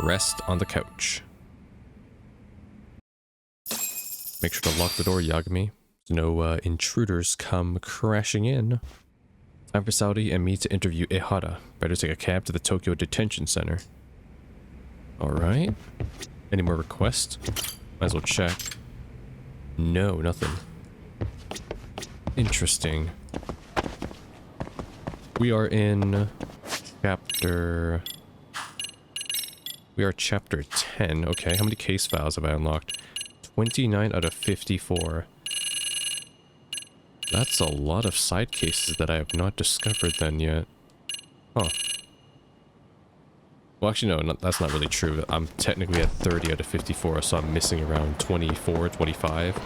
Rest on the couch. Make sure to lock the door, Yagami, so no intruders come crashing in. Time for Saudi and me to interview Ehara. Better take a cab to the Tokyo Detention Center. Alright. Any more requests? Might as well check. No, nothing. Interesting. We are in chapter... We are chapter 10. Okay, how many case files have I unlocked? 29 out of 54. That's a lot of side cases that I have not discovered then yet. Huh. Well, actually, no, that's not really true. I'm technically at 30 out of 54, so I'm missing around 24, 25.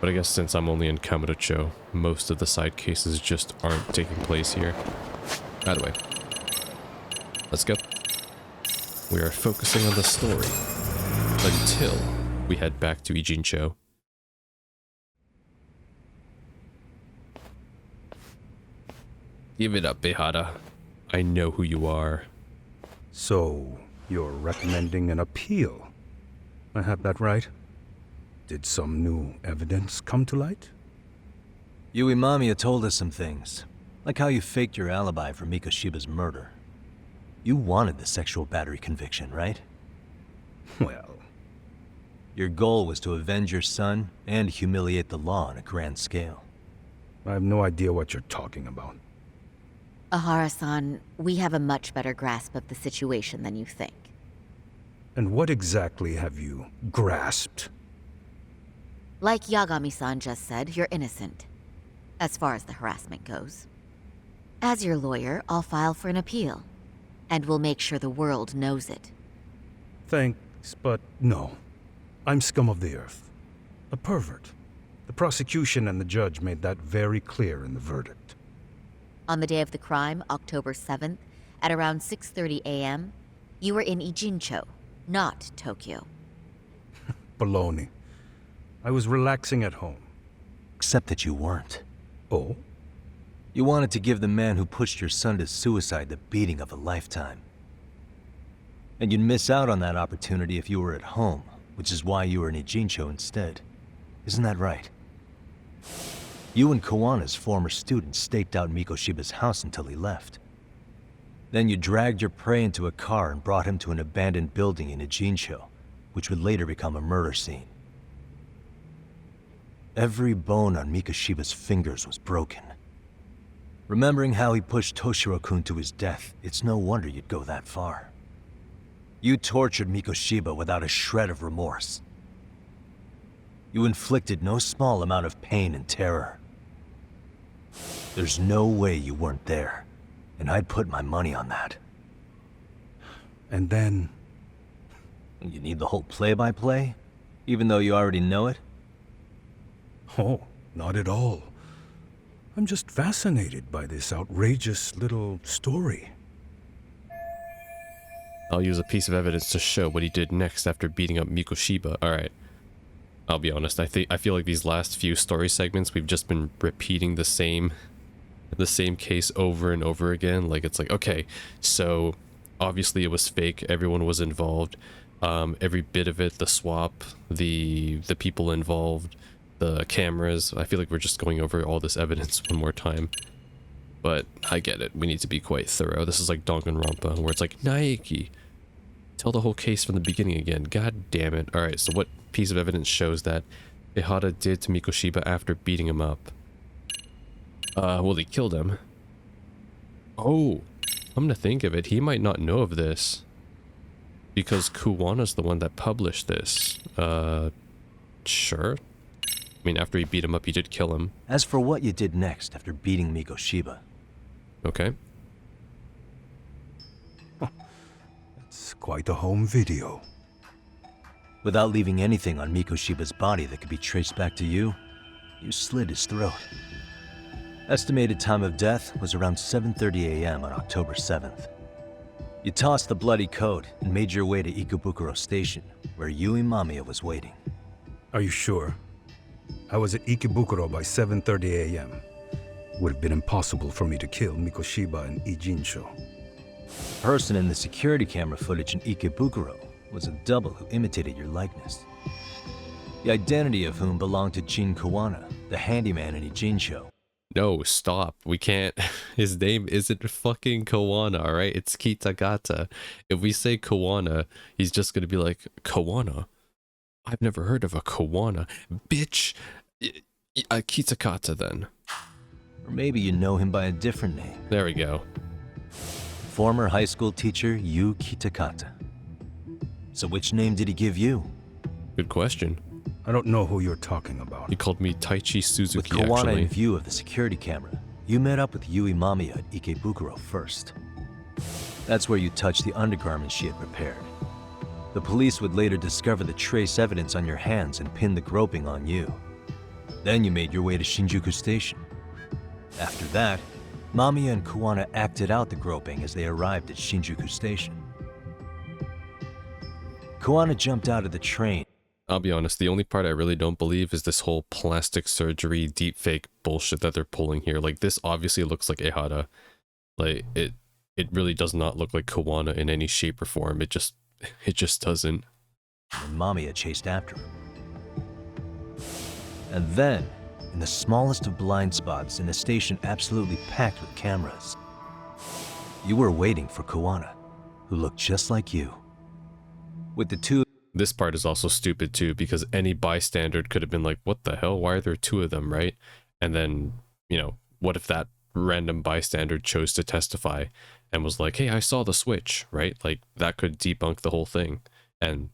But I guess since I'm only in Kamurocho, most of the side cases just aren't taking place here. By the way, let's go. We are focusing on the story until we head back to Ijincho. Give it up, Ehara. I know who you are. So, you're recommending an appeal? I have that right? Did some new evidence come to light? Yui Mamiya told us some things, like how you faked your alibi for Mikoshiba's murder. You wanted the sexual battery conviction, right? Well... Your goal was to avenge your son and humiliate the law on a grand scale. I have no idea what you're talking about. Ehara-san, we have a much better grasp of the situation than you think. And what exactly have you grasped? Like Yagami-san just said, you're innocent, as far as the harassment goes. As your lawyer, I'll file for an appeal, and we'll make sure the world knows it. Thanks, but no. I'm scum of the earth. A pervert. The prosecution and the judge made that very clear in the verdict. On the day of the crime, October 7th, at around 6:30 a.m., you were in Ijincho, not Tokyo. Baloney. I was relaxing at home. Except that you weren't. Oh? You wanted to give the man who pushed your son to suicide the beating of a lifetime. And you'd miss out on that opportunity if you were at home, which is why you were in Ijincho instead. Isn't that right? You and Kawana's former student staked out Mikoshiba's house until he left. Then you dragged your prey into a car and brought him to an abandoned building in Ijincho, which would later become a murder scene. Every bone on Mikoshiba's fingers was broken. Remembering how he pushed Toshiro-kun to his death, it's no wonder you'd go that far. You tortured Mikoshiba without a shred of remorse. You inflicted no small amount of pain and terror. There's no way you weren't there, and I'd put my money on that. And then... You need the whole play-by-play, even though you already know it? Oh, not at all. I'm just fascinated by this outrageous little story. I'll use a piece of evidence to show what he did next after beating up Mikoshiba. Alright. I'll be honest, I feel like these last few story segments, we've just been repeating the same case over and over again. Like, it's like, okay, so obviously it was fake, everyone was involved, every bit of it, the swap, the people involved, the cameras. I feel like we're just going over all this evidence one more time. But I get it, we need to be quite thorough. This is like Danganronpa, where it's like, Naiki, tell the whole case from the beginning again. God damn it. Alright, so what piece of evidence shows that Ehara did to Mikoshiba after beating him up? Well, he killed him. Oh, I'm gonna think of it. He might not know of this, because Kuwana's the one that published this. Sure. I mean, after he beat him up, he did kill him. As for what you did next after beating Mikoshiba... Okay. It's quite a home video. Without leaving anything on Mikoshiba's body that could be traced back to you, you slit his throat. Estimated time of death was around 7:30 a.m. on October 7th. You tossed the bloody coat and made your way to Ikebukuro Station, where Yui Mamiya was waiting. Are you sure? I was at Ikebukuro by 7:30 a.m. Would have been impossible for me to kill Mikoshiba and Ijincho. The person in the security camera footage in Ikebukuro was a double who imitated your likeness. The identity of whom belonged to Jin Kawana, the handyman in Ijincho. No, stop. We can't. His name isn't fucking Kawana, alright? It's Kitagata. If we say Kawana, he's just gonna be like, Kawana? I've never heard of a Kawana. Bitch! Kitakata then. Or maybe you know him by a different name. There we go. Former high school teacher Yu Kitakata. So which name did he give you? Good question. I don't know who you're talking about. He called me Taichi With Suzuki, Kawana actually. in view of the security camera, you met up with Yui Mamiya at Ikebukuro first. That's where you touched the undergarments she had prepared. The police would later discover the trace evidence on your hands and pin the groping on you. Then you made your way to Shinjuku Station. After that, Mamiya and Kawana acted out the groping as they arrived at Shinjuku Station. Kawana jumped out of the train. I'll be honest, the only part I really don't believe is this whole plastic surgery deepfake bullshit that they're pulling here. Like, this obviously looks like Ehara. Like, it really does not look like Kawana in any shape or form. It just doesn't. And Mamiya chased after him. And then, in the smallest of blind spots in a station absolutely packed with cameras, you were waiting for Kawana, who looked just like you. With the two... This part is also stupid too, because any bystander could have been like, what the hell? Why are there two of them, right? And then, you know, what if that random bystander chose to testify and was like, hey, I saw the switch, right? Like, that could debunk the whole thing. And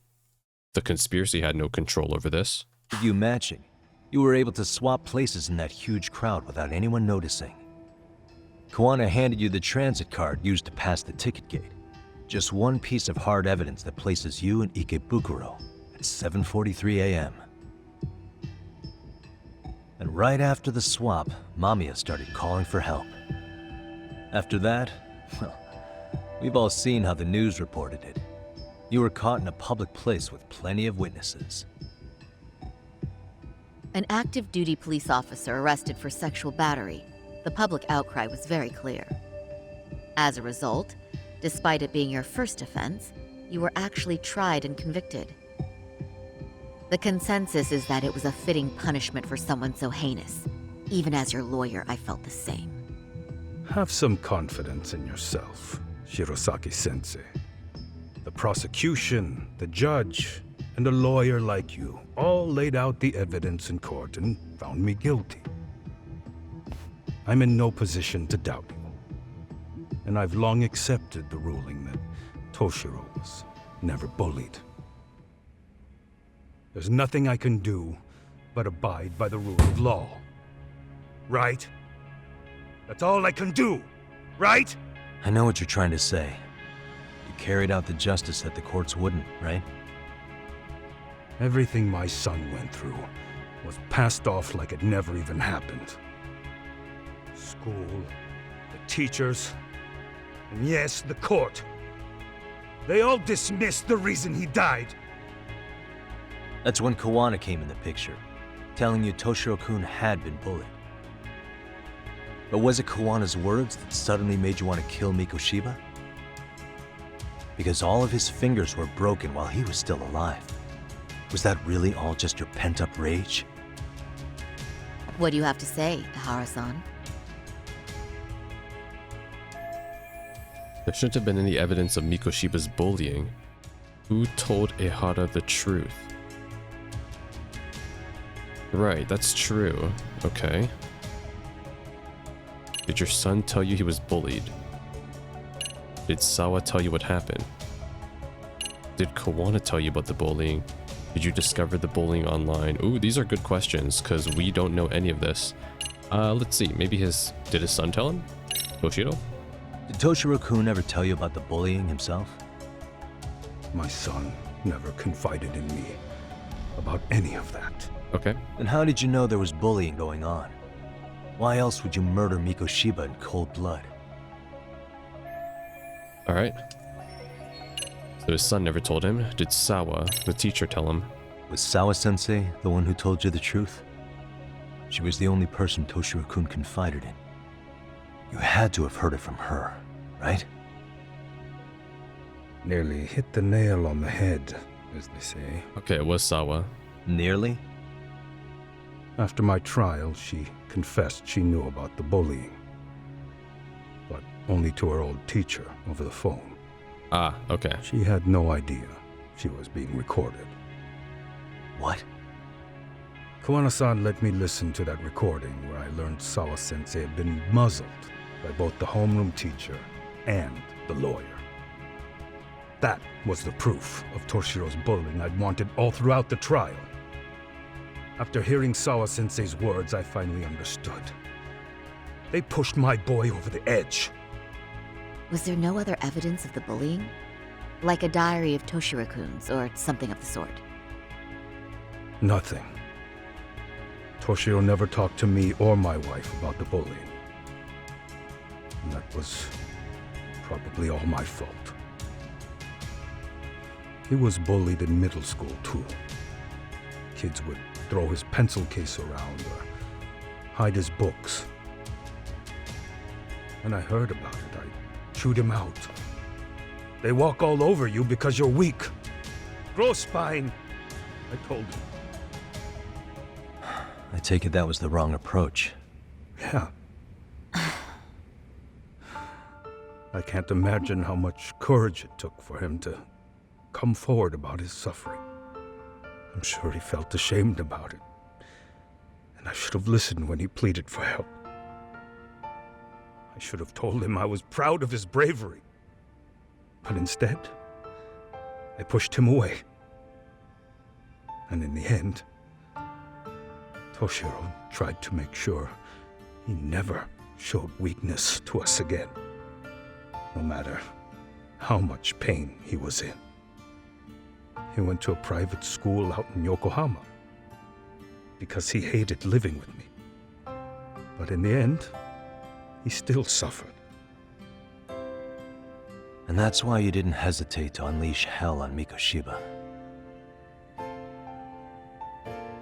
the conspiracy had no control over this. With you matching, you were able to swap places in that huge crowd without anyone noticing. Kawana handed you the transit card used to pass the ticket gate. Just one piece of hard evidence that places you in Ikebukuro at 7:43 a.m. And right after the swap, Mamiya started calling for help. After that, well, we've all seen how the news reported it. You were caught in a public place with plenty of witnesses. An active duty police officer arrested for sexual battery. The public outcry was very clear. As a result, despite it being your first offense, you were actually tried and convicted. The consensus is that it was a fitting punishment for someone so heinous. Even as your lawyer, I felt the same. Have some confidence in yourself, Shirosaki-sensei. The prosecution, the judge, and a lawyer like you all laid out the evidence in court and found me guilty. I'm in no position to doubt you. And I've long accepted the ruling that Toshiro was never bullied. There's nothing I can do but abide by the rule of law. Right? That's all I can do, right? I know what you're trying to say. You carried out the justice that the courts wouldn't, right? Everything my son went through was passed off like it never even happened. School, the teachers, and yes, the court. They all dismissed the reason he died. That's when Kawana came in the picture, telling you Toshiro-kun had been bullied. But was it Kawana's words that suddenly made you want to kill Mikoshiba? Because all of his fingers were broken while he was still alive. Was that really all just your pent-up rage? What do you have to say, Ehara-san? There shouldn't have been any evidence of Mikoshiba's bullying. Who told Ehara the truth? Right, that's true. Okay. Did your son tell you he was bullied? Did Sawa tell you what happened? Did Kawana tell you about the bullying? Did you discover the bullying online? Ooh, these are good questions, because we don't know any of this. Let's see, maybe did his son tell him? Toshiro? Did Toshiro-kun ever tell you about the bullying himself? My son never confided in me about any of that. Okay. Then how did you know there was bullying going on? Why else would you murder Mikoshiba in cold blood? Alright. So his son never told him. Did Sawa, the teacher, tell him? Was Sawa-sensei the one who told you the truth? She was the only person Toshiro-kun confided in. You had to have heard it from her, right? Nearly hit the nail on the head, as they say. Okay, it was Sawa. Nearly? After my trial, she confessed she knew about the bullying. But only to her old teacher over the phone. Ah, okay. She had no idea she was being recorded. What? Kuwana-san let me listen to that recording where I learned Sawa-sensei had been muzzled by both the homeroom teacher and the lawyer. That was the proof of Toshiro's bullying I'd wanted all throughout the trial. After hearing Sawa-sensei's words, I finally understood. They pushed my boy over the edge. Was there no other evidence of the bullying? Like a diary of Toshiro-kun's or something of the sort? Nothing. Toshiro never talked to me or my wife about the bullying. And that was probably all my fault. He was bullied in middle school, too. Kids would throw his pencil case around or hide his books. When I heard about it, I chewed him out. They walk all over you because you're weak. Grow spine, I told him. I take it that was the wrong approach. Yeah. I can't imagine how much courage it took for him to come forward about his suffering. I'm sure he felt ashamed about it. And I should have listened when he pleaded for help. I should have told him I was proud of his bravery. But instead, I pushed him away. And in the end, Toshiro tried to make sure he never showed weakness to us again, no matter how much pain he was in. He went to a private school out in Yokohama because he hated living with me. But in the end, he still suffered. And that's why you didn't hesitate to unleash hell on Mikoshiba.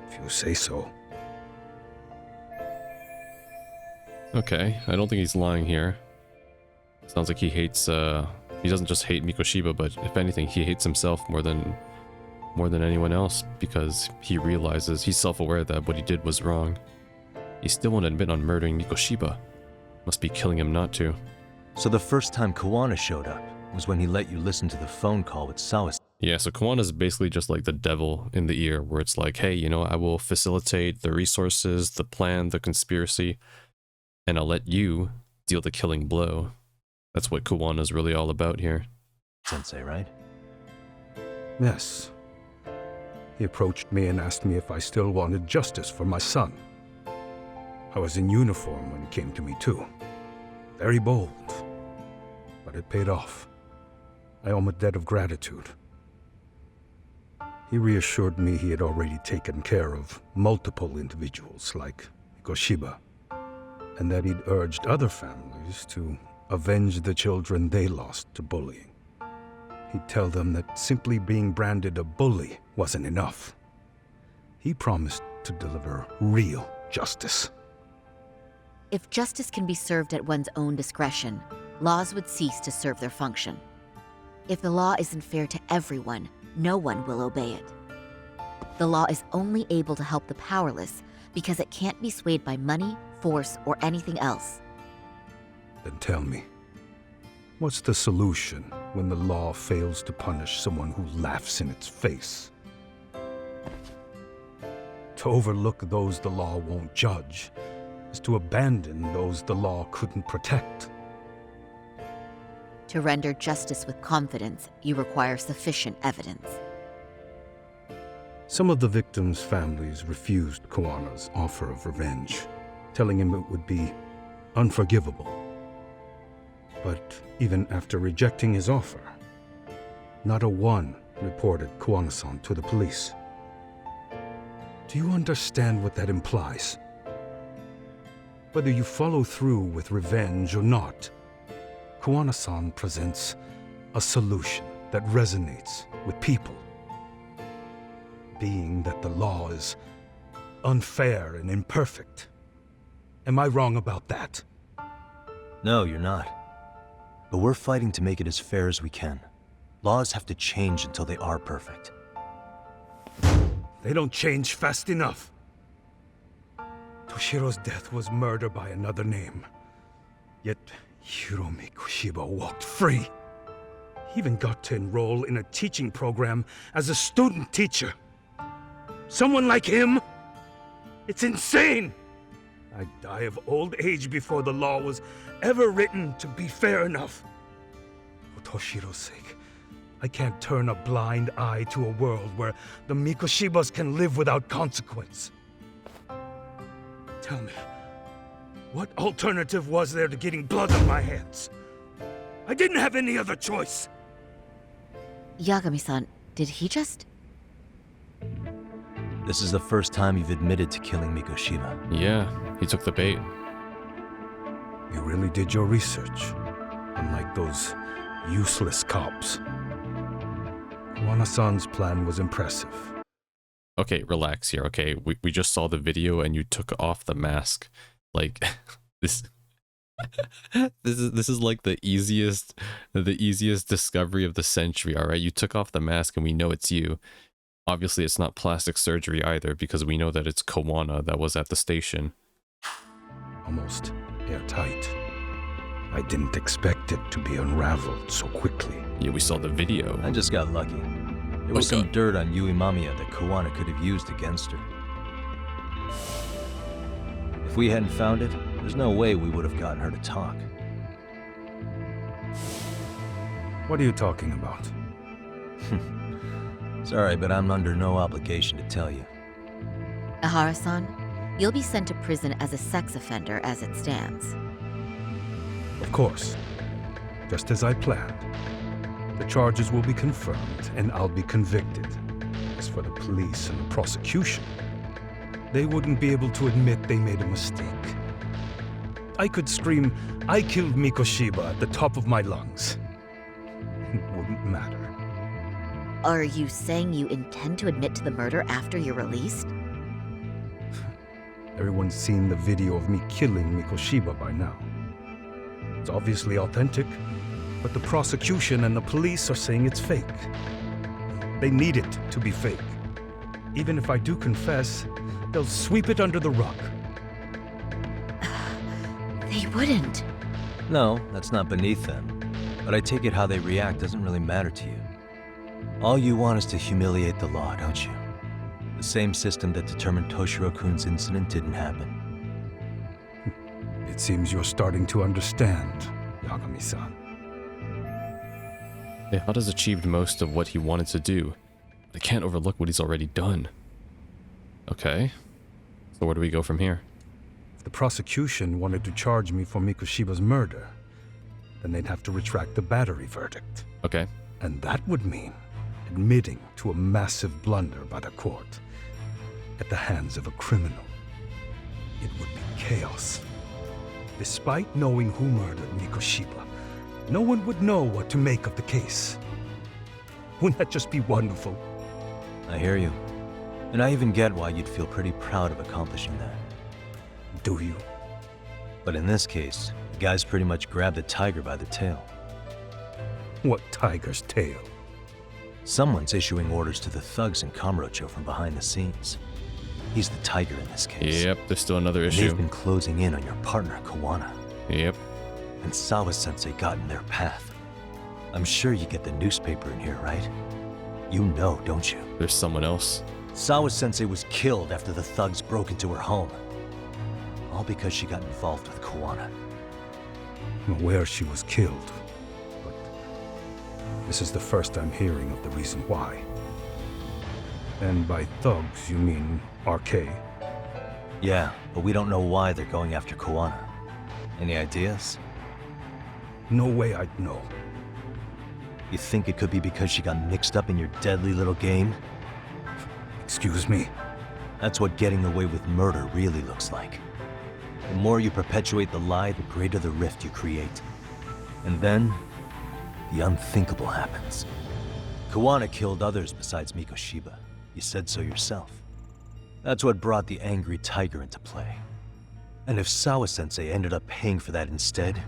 If you say so. Okay, I don't think he's lying here. Sounds like he hates, he doesn't just hate Mikoshiba, but if anything, he hates himself more than anyone else, because he realizes, he's self-aware that what he did was wrong. He still won't admit on murdering Mikoshiba. Must be killing him not to. So the first time Kawana showed up was when he let you listen to the phone call with Sawa. Yeah, so Kawana's basically just like the devil in the ear, where it's like, hey, you know, I will facilitate the resources, the plan, the conspiracy, and I'll let you deal the killing blow. That's what Kawana's really all about here. Sensei, right? Yes. He approached me and asked me if I still wanted justice for my son. I was in uniform when he came to me too. Very bold. But it paid off. I owe him a debt of gratitude. He reassured me he had already taken care of multiple individuals like Mikoshiba, and that he'd urged other families to avenge the children they lost to bullying. He'd tell them that simply being branded a bully wasn't enough. He promised to deliver real justice. If justice can be served at one's own discretion, laws would cease to serve their function. If the law isn't fair to everyone, no one will obey it. The law is only able to help the powerless because it can't be swayed by money, force, or anything else. Then tell me, what's the solution when the law fails to punish someone who laughs in its face? To overlook those the law won't judge is to abandon those the law couldn't protect. To render justice with confidence, you require sufficient evidence. Some of the victims' families refused Kawana's offer of revenge, telling him it would be unforgivable. But even after rejecting his offer, not a one reported Kawana-san to the police. Do you understand what that implies? Whether you follow through with revenge or not, Kawana-san presents a solution that resonates with people. Being that the law is unfair and imperfect. Am I wrong about that? No, you're not. But we're fighting to make it as fair as we can. Laws have to change until they are perfect. They don't change fast enough. Toshiro's death was murder by another name. Yet Hiromi Kushiba walked free. He even got to enroll in a teaching program as a student teacher. Someone like him? It's insane! I'd die of old age before the law was ever written to be fair enough. For Toshiro's sake, I can't turn a blind eye to a world where the Mikoshibas can live without consequence. Tell me, what alternative was there to getting blood on my hands? I didn't have any other choice. Yagami-san, did he just... This is the first time you've admitted to killing Mikoshiba. Yeah, he took the bait. You really did your research, unlike those useless cops. Kuwana-san's plan was impressive. Okay, relax here, okay? We just saw the video and you took off the mask. Like, this... this is like the easiest discovery of the century, alright? You took off the mask and we know it's you. Obviously, it's not plastic surgery either, because we know that it's Kawana that was at the station. Almost airtight. I didn't expect it to be unraveled so quickly. Yeah, we saw the video. I just got lucky. There was some dirt on Yui Mamiya that Kawana could have used against her. If we hadn't found it, there's no way we would have gotten her to talk. What are you talking about? Sorry, but I'm under no obligation to tell you. Ehara-san, you'll be sent to prison as a sex offender as it stands. Of course. Just as I planned. The charges will be confirmed, and I'll be convicted. As for the police and the prosecution, they wouldn't be able to admit they made a mistake. I could scream, "I killed Mikoshiba" at the top of my lungs. It wouldn't matter. Are you saying you intend to admit to the murder after you're released? Everyone's seen the video of me killing Mikoshiba by now. It's obviously authentic, but the prosecution and the police are saying it's fake. They need it to be fake. Even if I do confess, they'll sweep it under the rug. They wouldn't. No, that's not beneath them. But I take it how they react doesn't really matter to you. All you want is to humiliate the law, don't you? The same system that determined Toshiro-kun's incident didn't happen. It seems you're starting to understand, Yagami-san. Ehara's achieved most of what he wanted to do. They can't overlook what he's already done. Okay. So where do we go from here? If the prosecution wanted to charge me for Mikoshiba's murder, then they'd have to retract the battery verdict. Okay. And that would mean admitting to a massive blunder by the court at the hands of a criminal. It would be chaos. Despite knowing who murdered Mikoshiba, no one would know what to make of the case. Wouldn't that just be wonderful? I hear you. And I even get why you'd feel pretty proud of accomplishing that. Do you? But in this case, the guy's pretty much grabbed the tiger by the tail. What tiger's tail? Someone's issuing orders to the thugs in Kamurocho from behind the scenes. He's the tiger in this case. Yep, there's still another And issue. they've been closing in on your partner, Kawana. Yep. And Sawa-sensei got in their path. I'm sure you get the newspaper in here, right? You know, don't you? There's someone else. Sawa-sensei was killed after the thugs broke into her home. All because she got involved with Kawana. I'm aware she was killed, but this is the first I'm hearing of the reason why. And by thugs, you mean RK? Yeah, but we don't know why they're going after Kawana. Any ideas? No way I'd know. You think it could be because she got mixed up in your deadly little game? Excuse me? That's what getting away with murder really looks like. The more you perpetuate the lie, the greater the rift you create. And then, the unthinkable happens. Kawana killed others besides Mikoshiba. You said so yourself. That's what brought the angry tiger into play. And if Sawa-sensei ended up paying for that instead,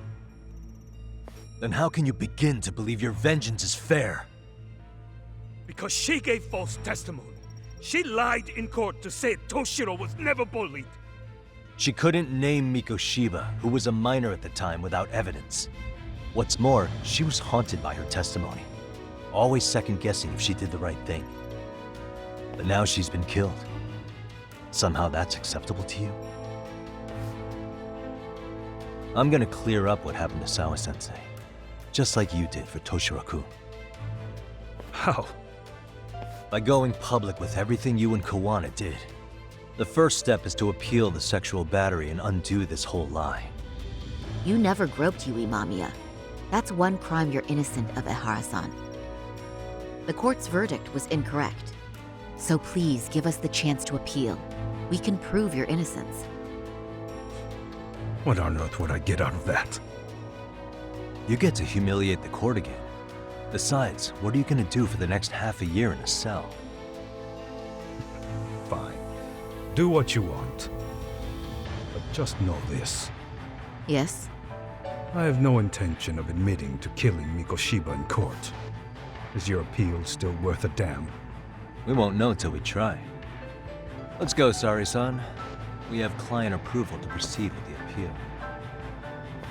then how can you begin to believe your vengeance is fair? because she gave false testimony. She lied in court to say Toshiro was never bullied. She couldn't name Mikoshiba, who was a minor at the time, without evidence. What's more, she was haunted by her testimony, always second-guessing if she did the right thing. But now she's been killed. Somehow that's acceptable to you? I'm gonna clear up what happened to Sawa-sensei, just like you did for Toshiro-kun. How? By going public with everything you and Kawana did. The first step is to appeal the sexual battery and undo this whole lie. You never groped Yui Mamiya. That's one crime you're innocent of, Ehara-san. The court's verdict was incorrect. So please give us the chance to appeal. We can prove your innocence. What on earth would I get out of that? You get to humiliate the court again. Besides, what are you gonna do for the next half a year in a cell? Fine. Do what you want. But just know this. Yes? I have no intention of admitting to killing Mikoshiba in court. Is your appeal still worth a damn? We won't know till we try. Let's go, Sari-san. We have client approval to proceed with the appeal.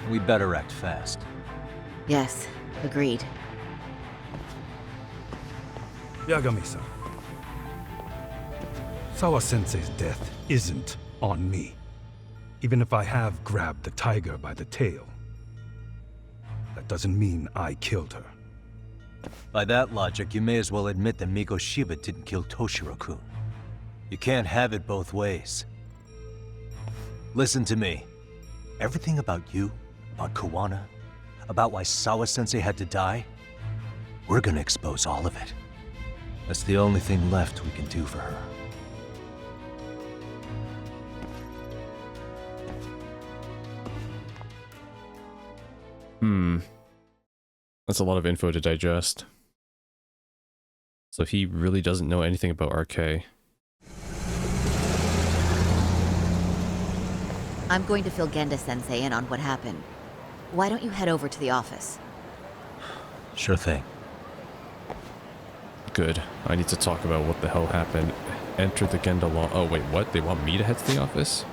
We better act fast. Yes, agreed. Yagami-san. Sawa-sensei's death isn't on me. Even if I have grabbed the tiger by the tail, that doesn't mean I killed her. By that logic, you may as well admit that Mikoshiba didn't kill Toshiro-kun. You can't have it both ways. Listen to me. Everything about you, about Kawana, about why Sawa-sensei had to die, we're gonna expose all of it. That's the only thing left we can do for her. That's a lot of info to digest. So he really doesn't know anything about RK. I'm going to fill Genda-sensei in on what happened. Why don't you head over to the office? Sure thing. Good. I need to talk about what the hell happened. Enter the Genda law. Oh, wait, what? They want me to head to the office?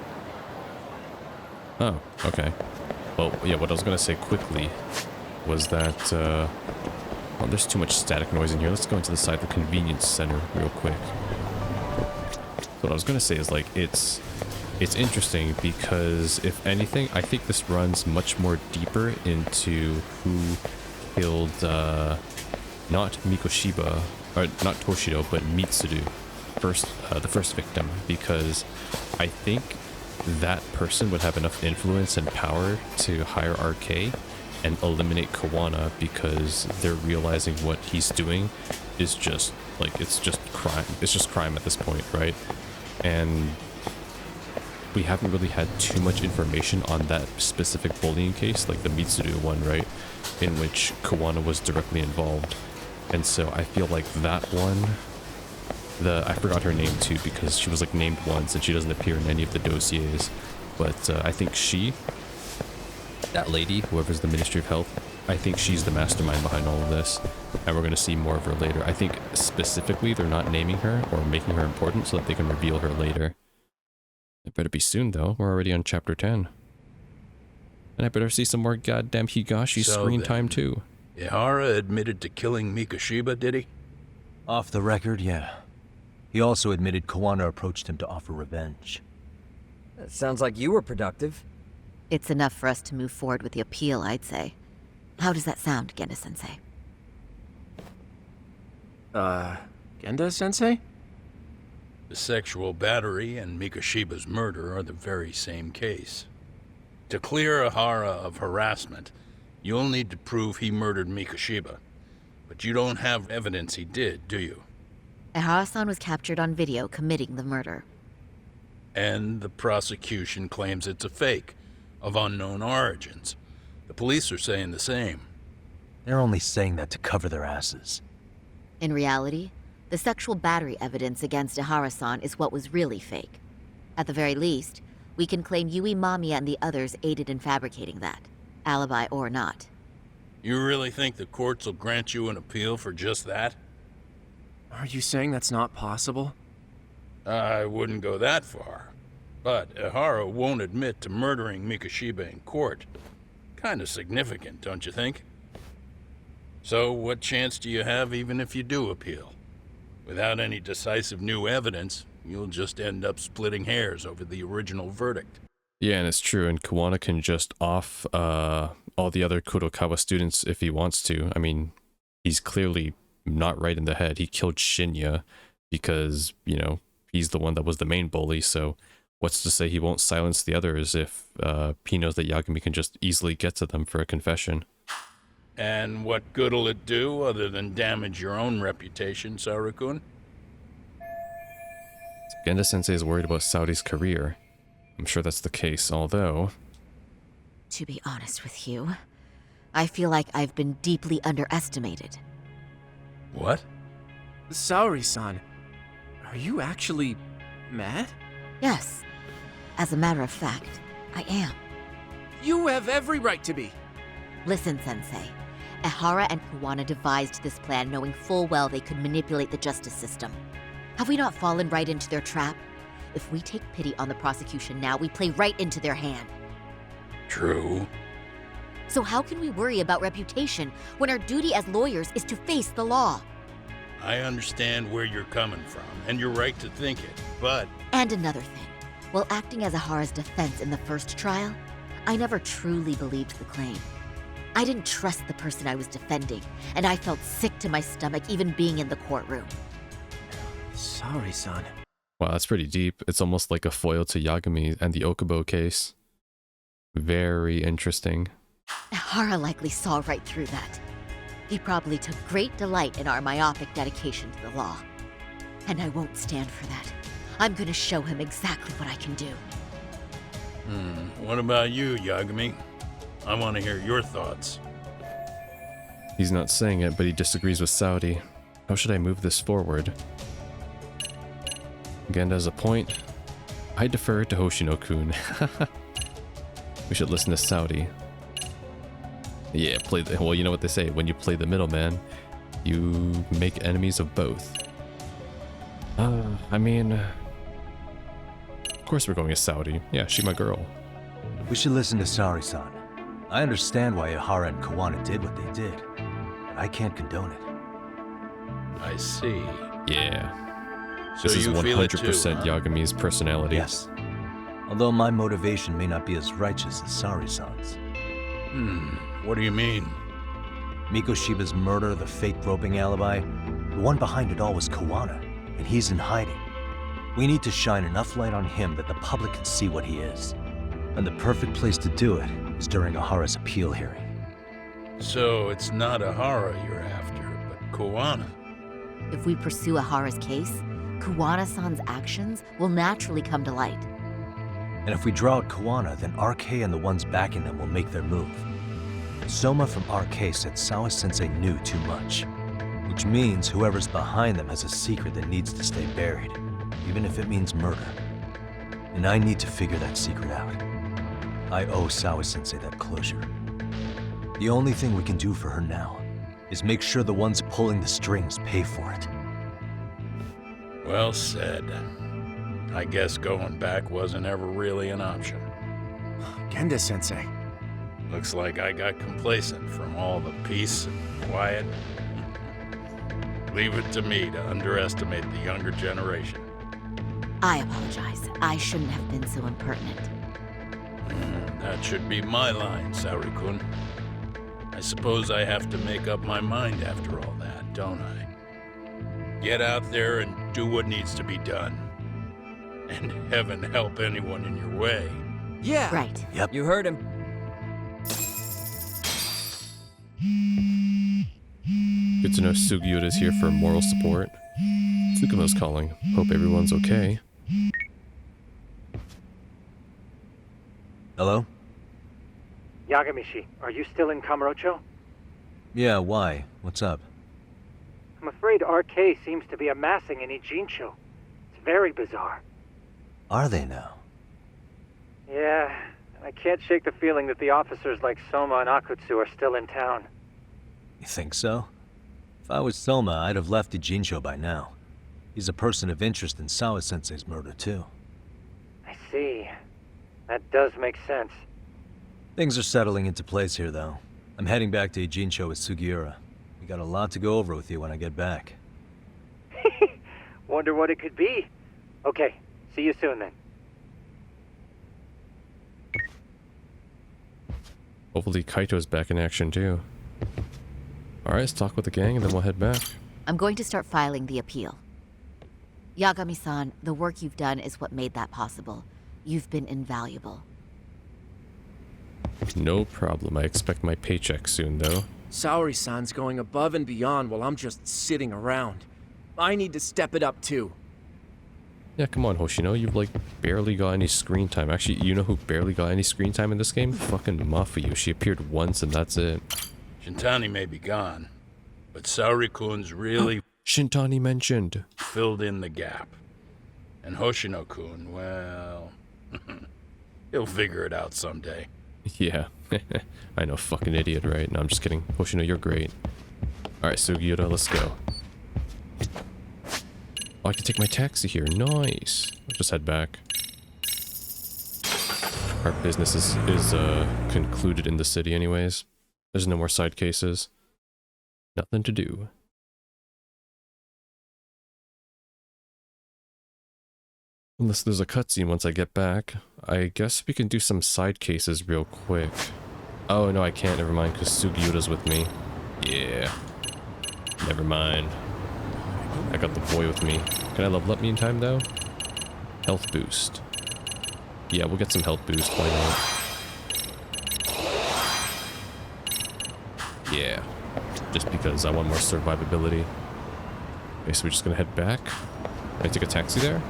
Oh, okay. Well, yeah, what I was going to say quickly was that, oh, there's too much static noise in here. Let's go into the side of the convenience center real quick. What I was going to say is, like, it's interesting because, if anything, I think this runs much more deeper into who killed, not Mikoshiba, or not Toshiro, but Mitsuru, the first victim, because I think that person would have enough influence and power to hire RK and eliminate Kawana because they're realizing what he's doing is just, like, it's just crime. It's just crime at this point, right? And we haven't really had too much information on that specific bullying case, like the Mitsuru one, right? In which Kawana was directly involved. And so I feel like that one, I forgot her name too because she was like named once and she doesn't appear in any of the dossiers. But I think that lady, whoever's the Ministry of Health, I think she's the mastermind behind all of this. And we're going to see more of her later. I think specifically they're not naming her or making her important so that they can reveal her later. It better be soon though. We're already on chapter 10. And I better see some more goddamn Higashi screen time too. Ehara admitted to killing Mikoshiba, did he? Off the record, yeah. He also admitted Kawana approached him to offer revenge. That sounds like you were productive. It's enough for us to move forward with the appeal, I'd say. How does that sound, Genda-sensei? Genda-sensei? The sexual battery and Mikoshiba's murder are the very same case. To clear Ehara of harassment, you'll need to prove he murdered Mikoshiba. But you don't have evidence he did, do you? Ehara-san was captured on video committing the murder. And the prosecution claims it's a fake, of unknown origins. The police are saying the same. They're only saying that to cover their asses. In reality, the sexual battery evidence against Ehara-san is what was really fake. At the very least, we can claim Yui Mamiya and the others aided in fabricating that, alibi or not. You really think the courts will grant you an appeal for just that? Are you saying that's not possible? I wouldn't go that far. But Ehara won't admit to murdering Mikoshiba in court. Kinda significant, don't you think? So what chance do you have even if you do appeal? Without any decisive new evidence, you'll just end up splitting hairs over the original verdict. Yeah, and it's true, and Kawana can just off all the other Kurokawa students if he wants to. I mean, he's clearly not right in the head. He killed Shinya because, you know, he's the one that was the main bully, so what's to say he won't silence the others if he knows that Yagami can just easily get to them for a confession? And what good'll it do other than damage your own reputation, Saru-kun? Genda-sensei is worried about Saori's career. I'm sure that's the case, although... To be honest with you, I feel like I've been deeply underestimated. What? Saori-san, are you actually mad? Yes. As a matter of fact, I am. You have every right to be. Listen, Sensei. Ehara and Kawana devised this plan knowing full well they could manipulate the justice system. Have we not fallen right into their trap? If we take pity on the prosecution now, we play right into their hand. True. So how can we worry about reputation when our duty as lawyers is to face the law? I understand where you're coming from, and you're right to think it, but... And another thing. While acting as Ehara's defense in the first trial, I never truly believed the claim. I didn't trust the person I was defending, and I felt sick to my stomach even being in the courtroom. Saori-san. Wow, that's pretty deep. It's almost like a foil to Yagami and the Okubo case. Very interesting. Ehara likely saw right through that. He probably took great delight in our myopic dedication to the law. And I won't stand for that. I'm gonna show him exactly what I can do. What about you, Yagami? I want to hear your thoughts. He's not saying it, but he disagrees with Saudi. How should I move this forward? Genda has a point. I defer to Hoshino-kun. We should listen to Saudi. Yeah, well, you know what they say. When you play the middleman, you make enemies of both. I mean... Of course we're going to Saudi. Yeah, she my girl. We should listen to Saori-san. I understand why Ehara and Kawana did what they did, but I can't condone it. I see. Yeah. So This is you feel it 100% too, huh? Yagami's personality. Yes. Although my motivation may not be as righteous as Saori-san's. What do you mean? Mikoshiba's murder, the fake groping alibi, the one behind it all was Kawana, and he's in hiding. We need to shine enough light on him that the public can see what he is. And the perfect place to do it is during Ehara's appeal hearing. So it's not Ehara you're after, but Kawana. If we pursue Ehara's case, Kawana-san's actions will naturally come to light. And if we draw out Kawana, then RK and the ones backing them will make their move. Soma from RK said Sawa-sensei knew too much, which means whoever's behind them has a secret that needs to stay buried, even if it means murder. And I need to figure that secret out. I owe Sawa-sensei that closure. The only thing we can do for her now is make sure the ones pulling the strings pay for it. Well said. I guess going back wasn't ever really an option. Genda-sensei. Looks like I got complacent from all the peace and quiet. Leave it to me to underestimate the younger generation. I apologize. I shouldn't have been so impertinent. That should be my line, Saori-kun. I suppose I have to make up my mind after all that, don't I? Get out there and do what needs to be done. And heaven help anyone in your way. Yeah. Right. Yep. You heard him. Good to know Sugiura's here for moral support. Tsukumo's calling. Hope everyone's okay. Hello? Yagamishi, are you still in Kamurocho? Yeah, why? What's up? I'm afraid RK seems to be amassing in Ijincho. It's very bizarre. Are they now? Yeah, and I can't shake the feeling that the officers like Soma and Akutsu are still in town. You think so? If I was Soma, I'd have left Ijincho by now. He's a person of interest in Sawa-sensei's murder, too. I see. That does make sense. Things are settling into place here, though. I'm heading back to Ijincho with Sugiura. We got a lot to go over with you when I get back. Wonder what it could be. Okay, see you soon then. Hopefully Kaito's back in action too. Alright, let's talk with the gang and then we'll head back. I'm going to start filing the appeal. Yagami-san, the work you've done is what made that possible. You've been invaluable. No problem. I expect my paycheck soon though. Saori-san's going above and beyond while I'm just sitting around. I need to step it up too. Yeah, come on, Hoshino. You've like barely got any screen time. Actually, you know who barely got any screen time in this game? Fucking Mafuyu. She appeared once and that's it. Shintani may be gone, but Saori-kun's really Shintani mentioned. filled in the gap. And Hoshino-kun, well, he'll figure it out someday. Yeah. I know, fucking idiot, right? No, I'm just kidding. Hoshino, you're great. Alright, Sugiura, let's go. Oh, I can take my taxi here. Nice. I'll just head back. Our business is concluded in the city anyways. There's no more side cases. Nothing to do. Unless there's a cutscene once I get back. I guess we can do some side cases real quick. Oh, no, I can't. Never mind, because Sugiura's with me. Yeah. Never mind. I got the boy with me. Can I level up meantime, though? Health boost. Yeah, we'll get some health boost. Why not? Yeah. Just because I want more survivability. Okay, so we're just gonna head back. Can I take a taxi there?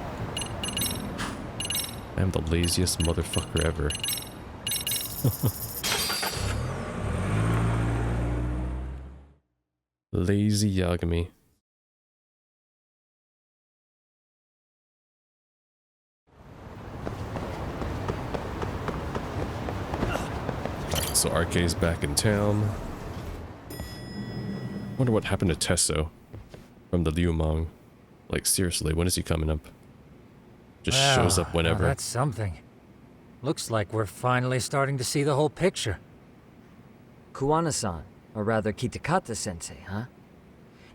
I am the laziest motherfucker ever. Lazy Yagami. So RK's back in town. Wonder what happened to Tesso from the Liumang. Like seriously, when is he coming up? Just shows up whenever. That's something. Looks like we're finally starting to see the whole picture. Kuwana-san, or rather Kitakata-sensei, huh?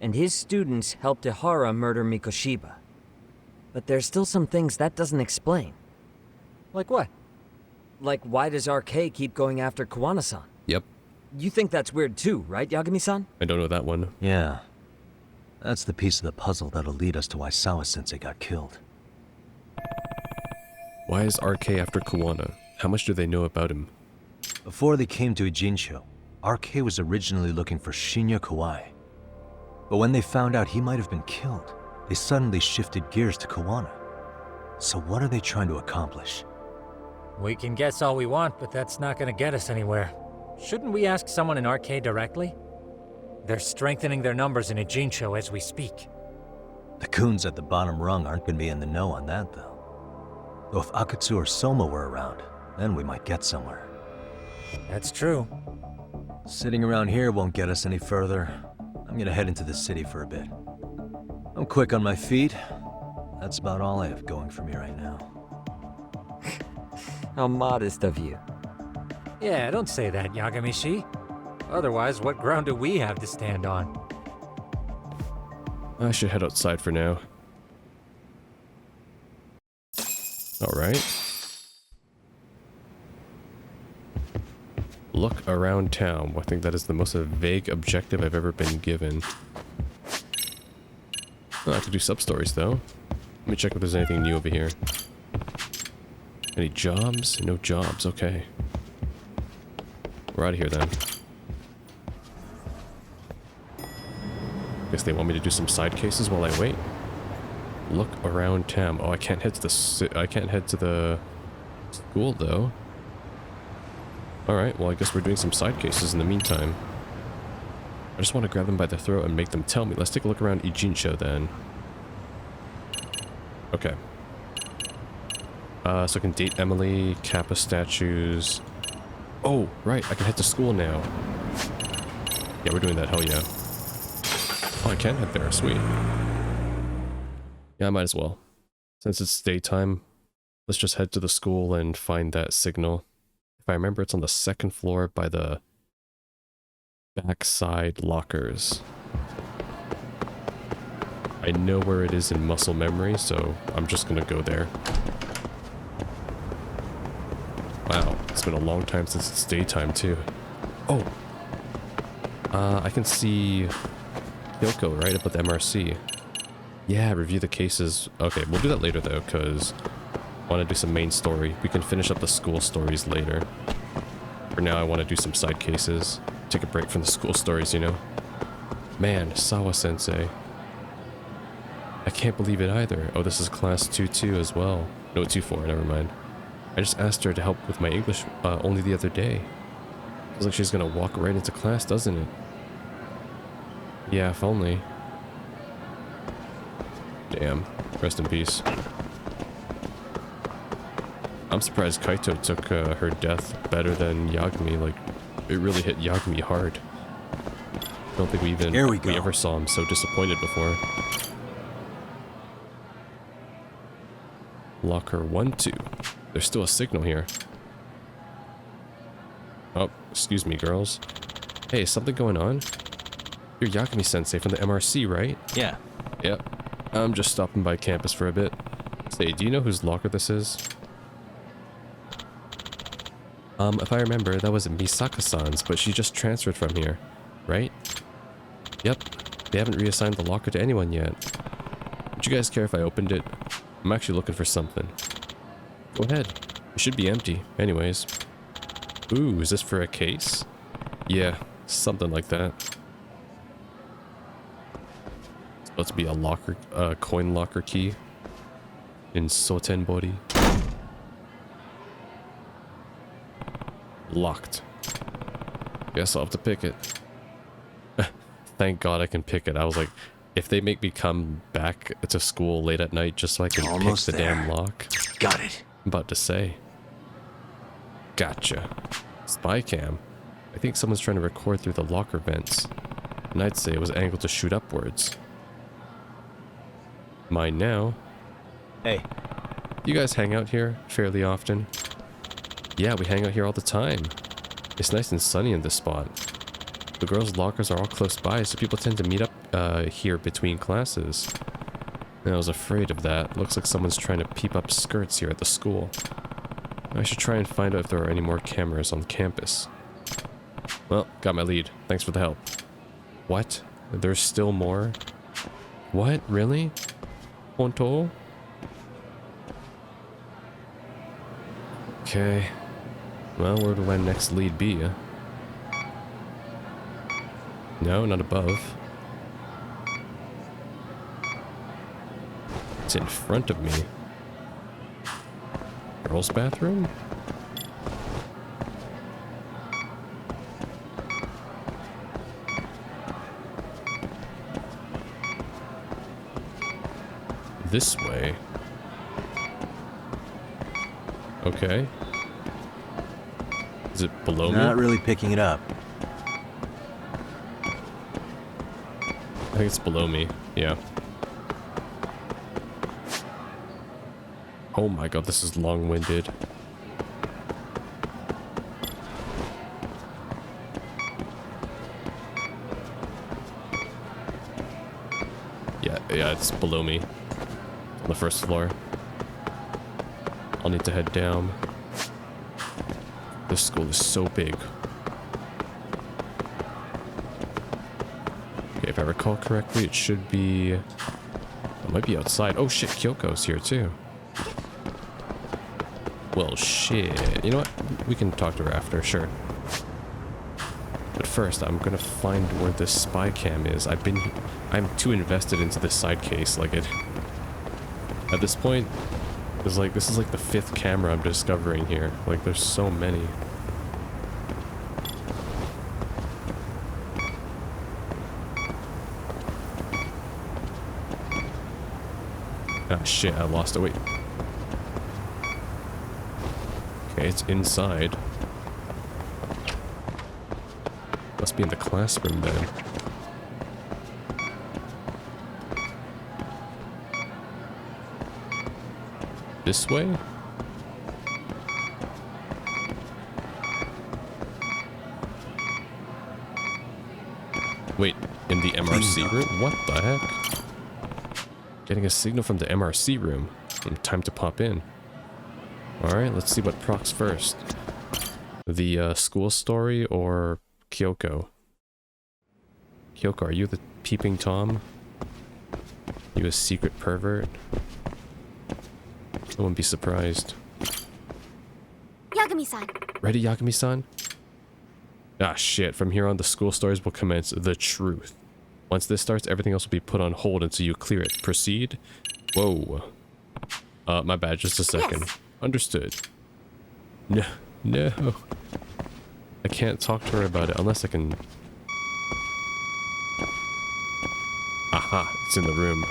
And his students helped Ehara murder Mikoshiba. But there's still some things that doesn't explain. Like what? Like, why does RK keep going after Kuwana-san? Yep. You think that's weird too, right, Yagami-san? I don't know that one. Yeah. That's the piece of the puzzle that'll lead us to why Sawa-sensei got killed. Why is RK after Kuwana? How much do they know about him? Before they came to Ijincho, RK was originally looking for Shinya Kawai. But when they found out he might have been killed, they suddenly shifted gears to Kuwana. So what are they trying to accomplish? We can guess all we want, but that's not gonna get us anywhere. Shouldn't we ask someone in RK directly? They're strengthening their numbers in Ijincho as we speak. The goons at the bottom rung aren't going to be in the know on that, though. Though if Akatsu or Soma were around, then we might get somewhere. That's true. Sitting around here won't get us any further. I'm gonna head into the city for a bit. I'm quick on my feet. That's about all I have going for me right now. How modest of you. Yeah, don't say that, Yagami-shi. Otherwise, what ground do we have to stand on? I should head outside for now. Alright. Look around town. I think that is the most vague objective I've ever been given. Oh, I could do sub-stories though. Let me check if there's anything new over here. Any jobs? No jobs, okay. We're out of here then. Guess they want me to do some side cases while I wait. Look around town. Oh, I can't head to the school though. Alright, well I guess we're doing some side cases in the meantime. I just want to grab them by the throat and make them tell me. Let's take a look around Ijincho then. Okay. So I can date Emily, Kappa statues. Oh, right, I can head to school now. Yeah, we're doing that, hell yeah. Oh, I can head there. Sweet. Yeah, I might as well. Since it's daytime, let's just head to the school and find that signal. If I remember, it's on the second floor by the backside lockers. I know where it is in muscle memory, so I'm just gonna go there. Wow, it's been a long time since it's daytime too. Oh! I can see Kyoko right up at the MRC. Yeah, review the cases. Okay, we'll do that later though, because I want to do some main story. We can finish up the school stories later. For now, I want to do some side cases. Take a break from the school stories, you know? Man, Sawa-sensei. I can't believe it either. Oh, this is class 2-2 as well. No, 2-4, never mind. I just asked her to help with my English only the other day. Feels like she's gonna walk right into class, doesn't it? Yeah, if only. Damn. Rest in peace. I'm surprised Kaito took her death better than Yagami. Like, it really hit Yagami hard. I don't think we ever saw him so disappointed before. Locker 1-2. There's still a signal here. Oh, excuse me, girls. Hey, is something going on? You're Yagami-sensei from the MRC, right? Yeah. Yep. I'm just stopping by campus for a bit. Say, do you know whose locker this is? If I remember, that was Misaka-san's, but she just transferred from here, right? Yep. They haven't reassigned the locker to anyone yet. Would you guys care if I opened it? I'm actually looking for something. Go ahead. It should be empty, anyways. Ooh, is this for a case? Yeah, something like that. It's supposed to be a locker, coin locker key. In Sotenbori. Locked. Guess I'll have to pick it. Thank God I can pick it. I was like, if they make me come back to school late at night just so I can pick the damn lock. Got it. I'm about to say. Gotcha. Spy cam. I think someone's trying to record through the locker vents. And I'd say it was angled to shoot upwards. Mine now. Hey. You guys hang out here fairly often? Yeah, we hang out here all the time. It's nice and sunny in this spot. The girls' lockers are all close by, so people tend to meet up here between classes. And I was afraid of that. Looks like someone's trying to peep up skirts here at the school. I should try and find out if there are any more cameras on campus. Well, got my lead. Thanks for the help. What? There's still more? What? Really? Honto? Okay. Well, where do my next lead be? No, not above. It's in front of me. Girls' bathroom? This way. Okay. Is it below me? Not really picking it up. I think it's below me. Yeah. Oh my god, this is long-winded. Yeah, it's below me. On the first floor. I'll need to head down. This school is so big. Okay, if I recall correctly, it should be... It might be outside. Oh shit, Kyoko's here too. Well, shit. You know what? We can talk to her after, sure. But first, I'm gonna find where this spy cam is. I'm too invested into this side case. Like it... At this point, this is like the 5th camera I'm discovering here. Like, there's so many. Ah, shit, I lost it. Wait. Okay, it's inside. Must be in the classroom then. This way? Wait, in the MRC room? What the heck? Getting a signal from the MRC room. Time to pop in. Alright, let's see what procs first. The school story or Kyoko? Kyoko, are you the peeping Tom? You a secret pervert? I wouldn't be surprised. Yagami-san. Ready, Yagami-san? Ah, shit. From here on, the school stories will commence the truth. Once this starts, everything else will be put on hold until you clear it. Proceed? Whoa. My bad. Just a second. Yes. Understood. No. No. I can't talk to her about it unless I can... Aha. It's in the room.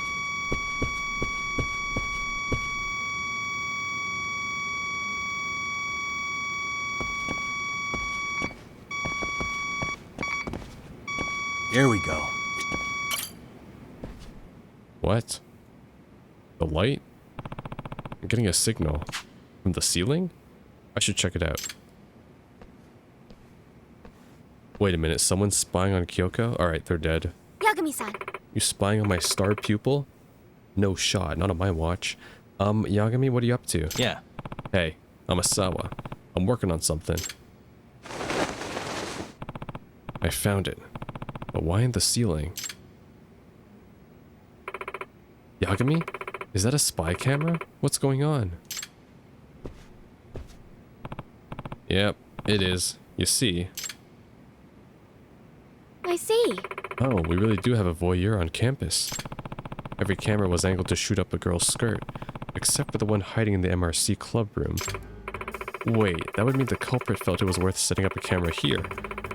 Here we go. What? The light? I'm getting a signal. From the ceiling? I should check it out. Wait a minute, someone's spying on Kyoko? Alright, they're dead. Yagami-san. You spying on my star pupil? No shot, not on my watch. Yagami, what are you up to? Yeah. Hey, I'm Asawa. I'm working on something. I found it. But why in the ceiling? Yagami? Is that a spy camera? What's going on? Yep, it is. You see. I see. Oh, we really do have a voyeur on campus. Every camera was angled to shoot up a girl's skirt, except for the one hiding in the MRC club room. Wait, that would mean the culprit felt it was worth setting up a camera here,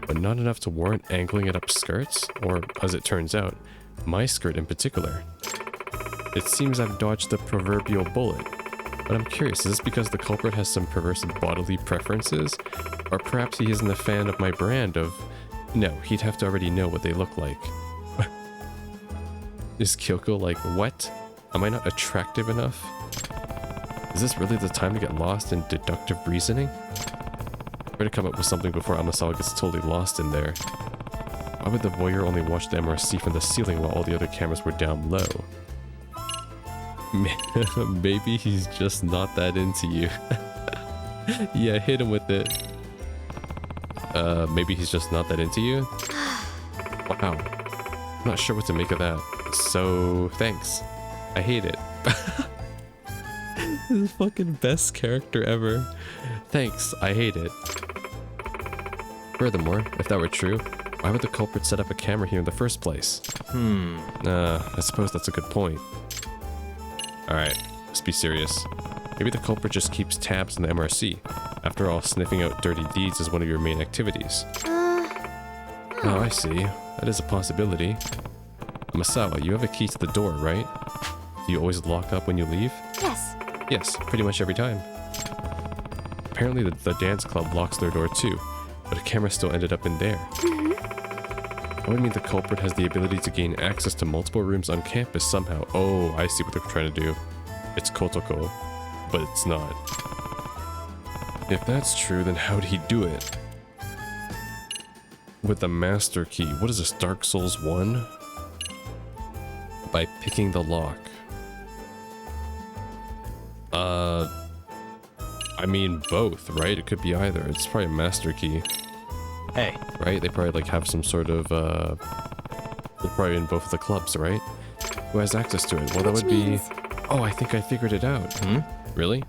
but not enough to warrant angling it up skirts, or, as it turns out, my skirt in particular. It seems I've dodged the proverbial bullet, but I'm curious, is this because the culprit has some perverse bodily preferences? Or perhaps he isn't a fan of my brand of... No, he'd have to already know what they look like. Is Kyoko like, what? Am I not attractive enough? Is this really the time to get lost in deductive reasoning? Try to come up with something before Amasawa gets totally lost in there. Why would the voyeur only watch the MRC from the ceiling while all the other cameras were down low? Maybe he's just not that into you. Yeah, hit him with it. Maybe he's just not that into you? Wow. I'm not sure what to make of that. So, thanks. I hate it. This is the fucking best character ever. Thanks, I hate it. Furthermore, if that were true, why would the culprit set up a camera here in the first place? I suppose that's a good point. Alright, let's be serious. Maybe the culprit just keeps tabs on the MRC. After all, sniffing out dirty deeds is one of your main activities. Oh, I see. That is a possibility. Amasawa, you have a key to the door, right? Do you always lock up when you leave? Yes. Yes, pretty much every time. Apparently the dance club locks their door too, but a camera still ended up in there. That would mean the culprit has the ability to gain access to multiple rooms on campus somehow. Oh, I see what they're trying to do. It's Kotoko, but it's not. If that's true, then how'd he do it? With the master key. What is this, Dark Souls 1? By picking the lock. I mean both, right? It could be either. It's probably a master key. Hey. Right? They probably like have some sort of, they're probably in both of the clubs, right? Who has access to it? Well, that would be... Oh, I think I figured it out. Really?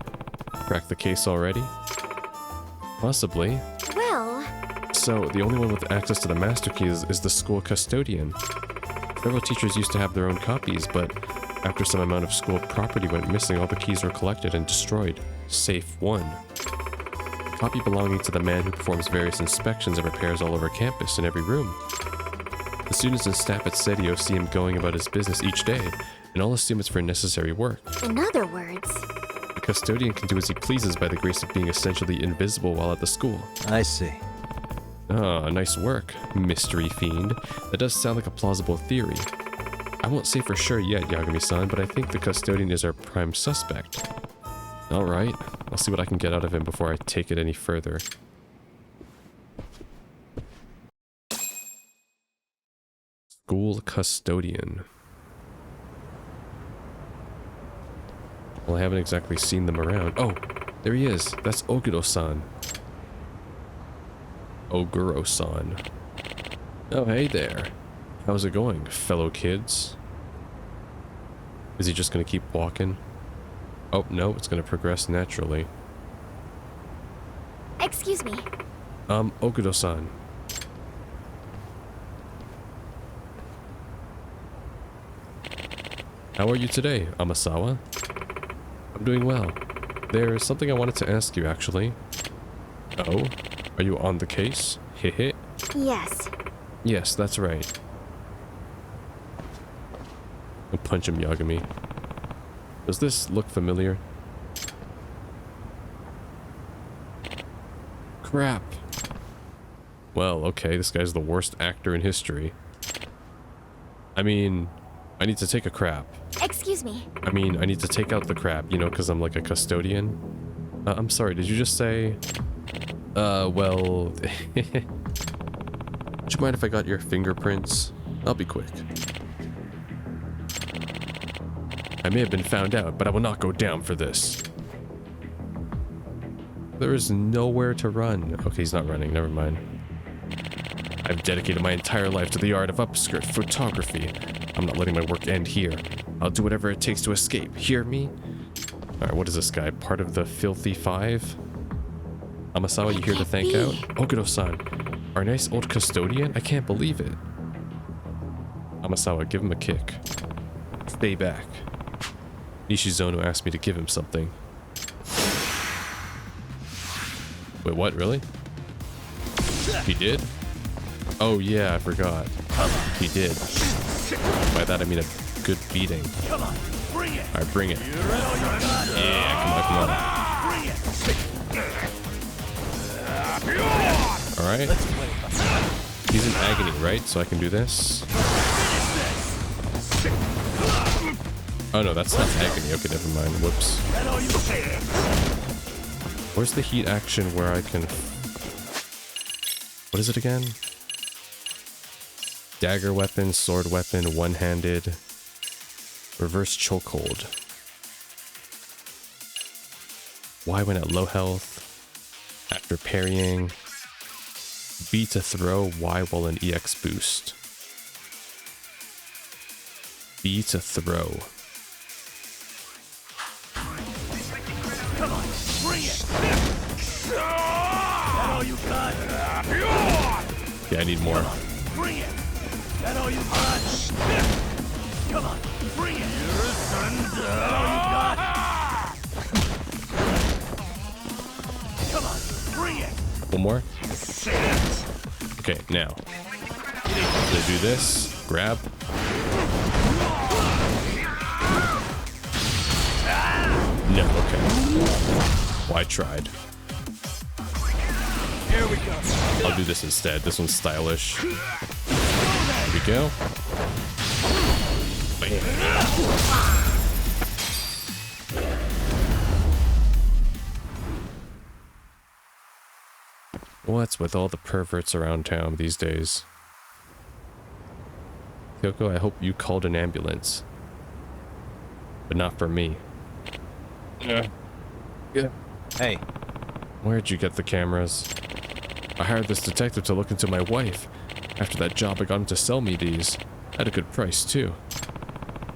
Cracked the case already? Possibly. Well... So, the only one with access to the master key is the school custodian. Several teachers used to have their own copies, but after some amount of school property went missing, all the keys were collected and destroyed. Safe 1. A copy belonging to the man who performs various inspections and repairs all over campus in every room. The students and staff at Sedio see him going about his business each day, and all assume it's for necessary work. In other words... The custodian can do as he pleases by the grace of being essentially invisible while at the school. I see. Ah, nice work, mystery fiend. That does sound like a plausible theory. I won't say for sure yet, Yagami-san, but I think the custodian is our prime suspect. Alright, I'll see what I can get out of him before I take it any further. School custodian. Well, I haven't exactly seen them around. Oh, there he is. That's Oguro-san. Oguro-san. Oh, hey there. How's it going, fellow kids? Is he just gonna keep walking? Oh, no, it's gonna progress naturally. Excuse me. Oguro-san. How are you today, Amasawa? I'm doing well. There's something I wanted to ask you, actually. Oh? Are you on the case? Hehe. Yes. Yes, that's right. I'll punch him, Yagami. Does this look familiar? Crap. Well, okay, this guy's the worst actor in history. I mean, I need to take a crap. Excuse me. I mean, I need to take out the crap, you know, because I'm like a custodian. I'm sorry, did you just say... well... Would you mind if I got your fingerprints? I'll be quick. I may have been found out, but I will not go down for this. There is nowhere to run. Okay, he's not running, never mind. I've dedicated my entire life to the art of upskirt photography. I'm not letting my work end here. I'll do whatever it takes to escape. Hear me? Alright, what is this guy? Part of the Filthy Five? Amasawa, you here to thank out? Oguro-san, our nice old custodian? I can't believe it. Amasawa, give him a kick. Stay back. Nishizono asked me to give him something. Wait, what? Really? He did? Oh yeah, I forgot. He did. By that I mean a good beating. Alright, bring it. Yeah, come on. Alright. He's in agony, right? So I can do this. Oh no, that's not agony. Okay, never mind. Whoops. Where's the heat action where I can... What is it again? Dagger weapon, sword weapon, one-handed, reverse chokehold. Y when at low health, after parrying, B to throw, Y while an EX boost. B to throw. Come on, bring it! That all you got? Yeah, I need more. Bring it! That all you got? Come on, bring it! That all you got? Come on, bring it! One more. Okay, now. Gonna do this. Grab. No, okay. Well, I tried. Here we go. I'll do this instead. This one's stylish. Here we go. Bam. What's with all the perverts around town these days? Kyoko, I hope you called an ambulance. But not for me. Yeah. Hey. Where'd you get the cameras? I hired this detective to look into my wife. After that job, I got him to sell me these. At a good price, too.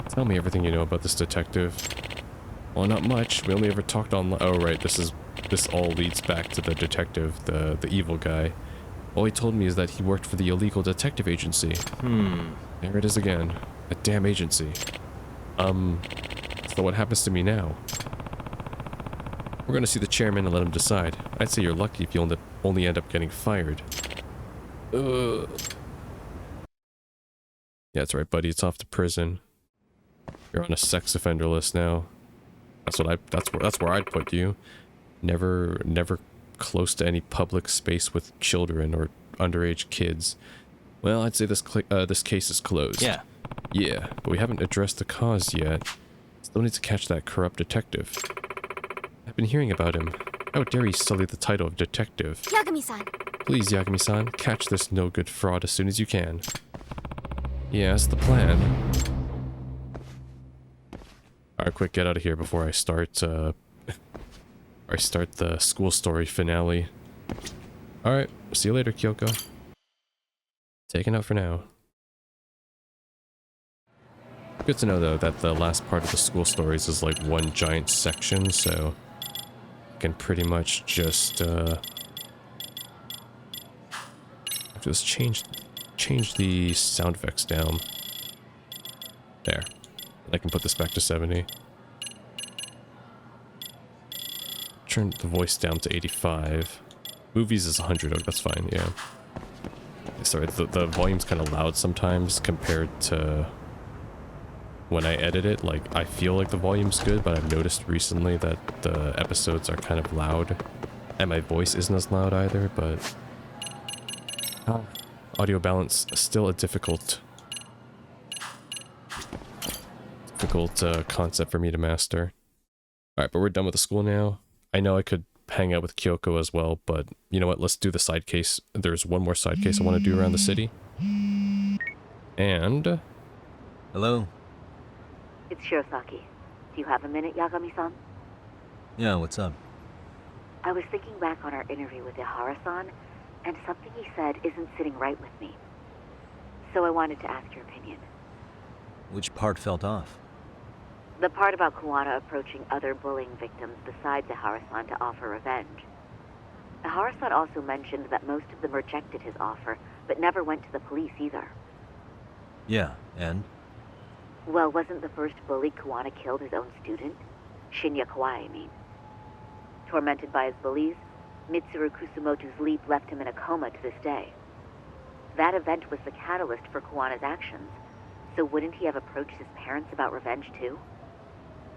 Tell me everything you know about this detective. Well, not much. We only ever talked online. Oh, right. This all leads back to the detective, the evil guy. All he told me is that he worked for the illegal detective agency. There it is again. A damn agency. So what happens to me now? We're gonna see the chairman and let him decide. I'd say you're lucky if you only end up getting fired. Yeah, that's right, buddy. It's off to prison. You're on a sex offender list now. That's where I'd put you. Never close to any public space with children or underage kids. Well, I'd say this case is closed. Yeah. Yeah, but we haven't addressed the cause yet. Still need to catch that corrupt detective. I've been hearing about him. How dare he sully the title of detective? Yagami-san. Please, Yagami-san, catch this no-good fraud as soon as you can. Yeah, that's the plan. Alright, quick, get out of here before I start, the school story finale. Alright, see you later, Kyoko. Taking out for now. Good to know, though, that the last part of the school stories is like one giant section, so I can pretty much just change the sound effects down. There. I can put this back to 70. Turn the voice down to 85. Movies is 100. Oh, that's fine, yeah. Sorry, the volume's kind of loud sometimes compared to when I edit it. Like, I feel like the volume's good, but I've noticed recently that the episodes are kind of loud. And my voice isn't as loud either, but audio balance still a difficult concept for me to master. Alright, but we're done with the school now. I know I could hang out with Kyoko as well, but you know what, let's do the side case. There's one more side case I want to do around the city. And... Hello? It's Shirosaki. Do you have a minute, Yagami-san? Yeah, what's up? I was thinking back on our interview with Ehara-san, and something he said isn't sitting right with me. So I wanted to ask your opinion. Which part felt off? The part about Kuwana approaching other bullying victims besides Ehara-san to offer revenge. Ehara-san also mentioned that most of them rejected his offer, but never went to the police either. Yeah, and? Well, wasn't the first bully Kuwana killed his own student? Shinya Kawai, I mean. Tormented by his bullies, Mitsuru Kusumoto's leap left him in a coma to this day. That event was the catalyst for Kuwana's actions, so wouldn't he have approached his parents about revenge too?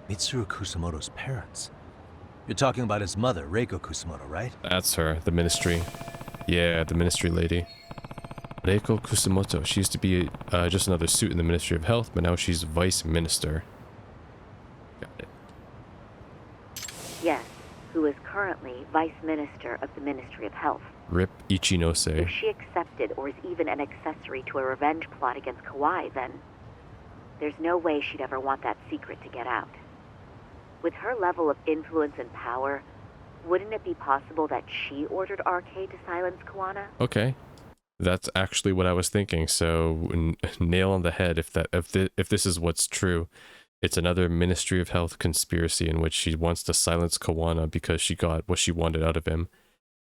Mitsuru Kusumoto's parents? You're talking about his mother, Reiko Kusumoto, right? that's her, the ministry. Yeah, the ministry lady. Reiko Kusumoto. She used to be just another suit in the Ministry of Health, but now she's vice minister. Got it. Yes, who is currently vice minister of the Ministry of Health. Rip Ichinose. If she accepted or is even an accessory to a revenge plot against Kawai, then there's no way she'd ever want that secret to get out. With her level of influence and power, wouldn't it be possible that she ordered RK to silence Kuwana? Okay. That's actually what I was thinking, so nail on the head if this is what's true. It's another Ministry of Health conspiracy in which she wants to silence Kuwana because she got what she wanted out of him,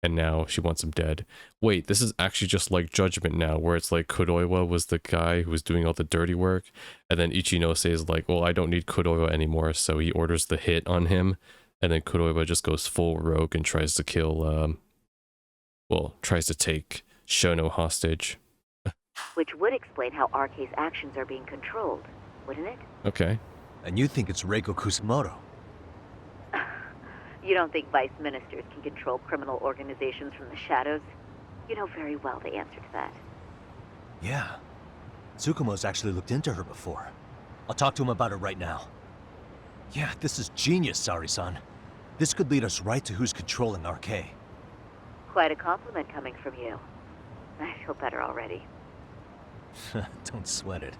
and now she wants him dead. Wait, this is actually just like Judgment now, where it's like Kuroiwa was the guy who was doing all the dirty work, and then Ichinose is like, well, I don't need Kuroiwa anymore, so he orders the hit on him, and then Kuroiwa just goes full rogue and tries to kill, tries to take Shono hostage. Which would explain how RK's actions are being controlled, wouldn't it? Okay. And you think it's Reiko Kusumoto? You don't think vice ministers can control criminal organizations from the shadows? You know very well the answer to that. Yeah. Tsukumo's actually looked into her before. I'll talk to him about it right now. Yeah, this is genius, Sari-san. This could lead us right to who's controlling RK. Quite a compliment coming from you. I feel better already. Don't sweat it.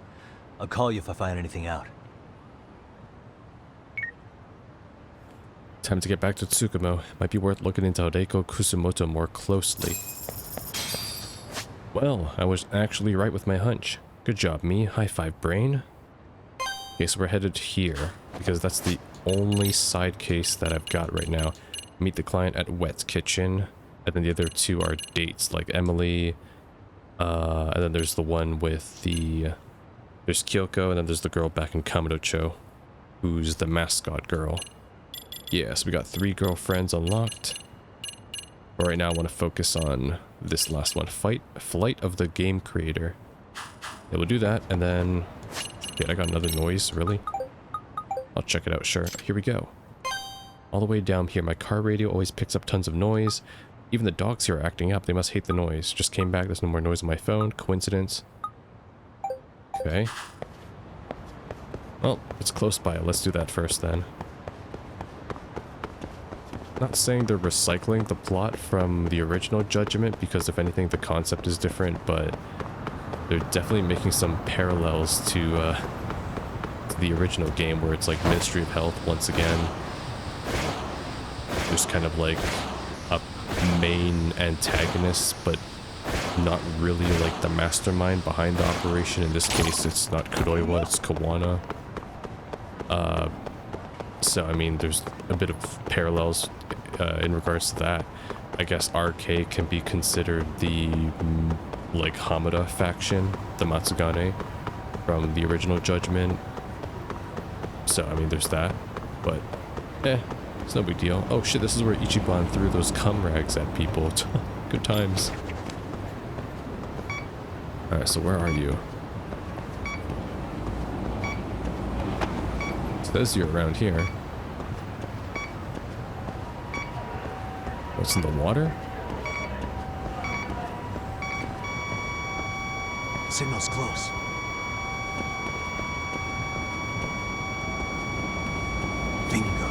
I'll call you if I find anything out. Time to get back to Tsukumo. Might be worth looking into Reiko Kusumoto more closely. Well, I was actually right with my hunch. Good job, me. High five, brain. Okay, so we're headed here, because that's the only side case that I've got right now. Meet the client at Wet's Kitchen, and then the other two are dates, like Emily, and then there's the one with the... There's Kyoko, and then there's the girl back in Kamurocho, who's the mascot girl. Yeah, so we got 3 girlfriends unlocked. But right now I want to focus on this last one. Flight of the Game Creator. Yeah, we'll do that, and then... Yeah, I got another noise, really? I'll check it out, sure. Here we go. All the way down here, my car radio always picks up tons of noise. Even the dogs here are acting up. They must hate the noise. Just came back, there's no more noise on my phone. Coincidence. Okay. Well, it's close by. Let's do that first, then. not saying they're recycling the plot from the original Judgment, because if anything, the concept is different, but they're definitely making some parallels to the original game, where it's like Ministry of Health once again. There's kind of like a main antagonist, but not really like the mastermind behind the operation. In this case, it's not Kuroiwa, it's Kawana. So, I mean, there's a bit of parallels in regards to that. I guess RK can be considered the, like, Hamada faction, the Matsugane, from the original Judgment. So, I mean, there's that. But, it's no big deal. Oh shit, this is where Ichiban threw those cum rags at people. Good times. Alright, so where are you? Says you're around here. What's in the water? Signal's close. Bingo.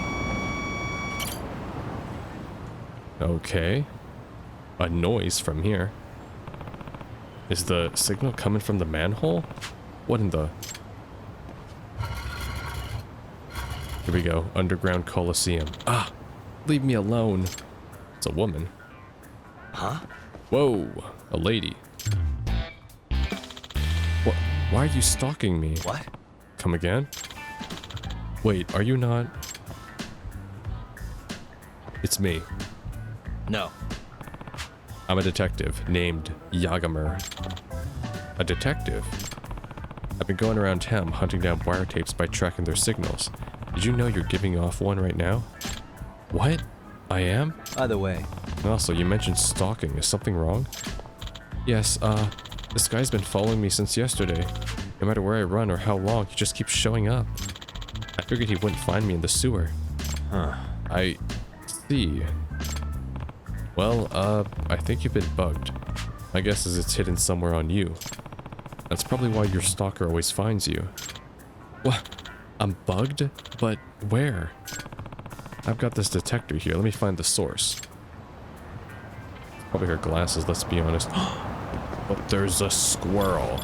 Okay. A noise from here. Is the signal coming from the manhole? What in the... Here we go. Underground Coliseum. Ah! Leave me alone. It's a woman. Huh? Whoa! A lady. What? Why are you stalking me? What? Come again? Wait, are you not... It's me. No. I'm a detective named Yagamer. A detective? I've been going around town hunting down wiretapes by tracking their signals. Did you know you're giving off one right now? What? I am? By the way, Also, you mentioned stalking. Is something wrong? Yes, this guy's been following me since yesterday. No matter where I run or how long, he just keeps showing up. I figured he wouldn't find me in the sewer. huh? I see. Well, I think you've been bugged. My guess is it's hidden somewhere on you. That's probably why your stalker always finds you. What? I'm bugged? But where? I've got this detector here. Let me find the source. Probably her glasses, let's be honest. But there's a squirrel.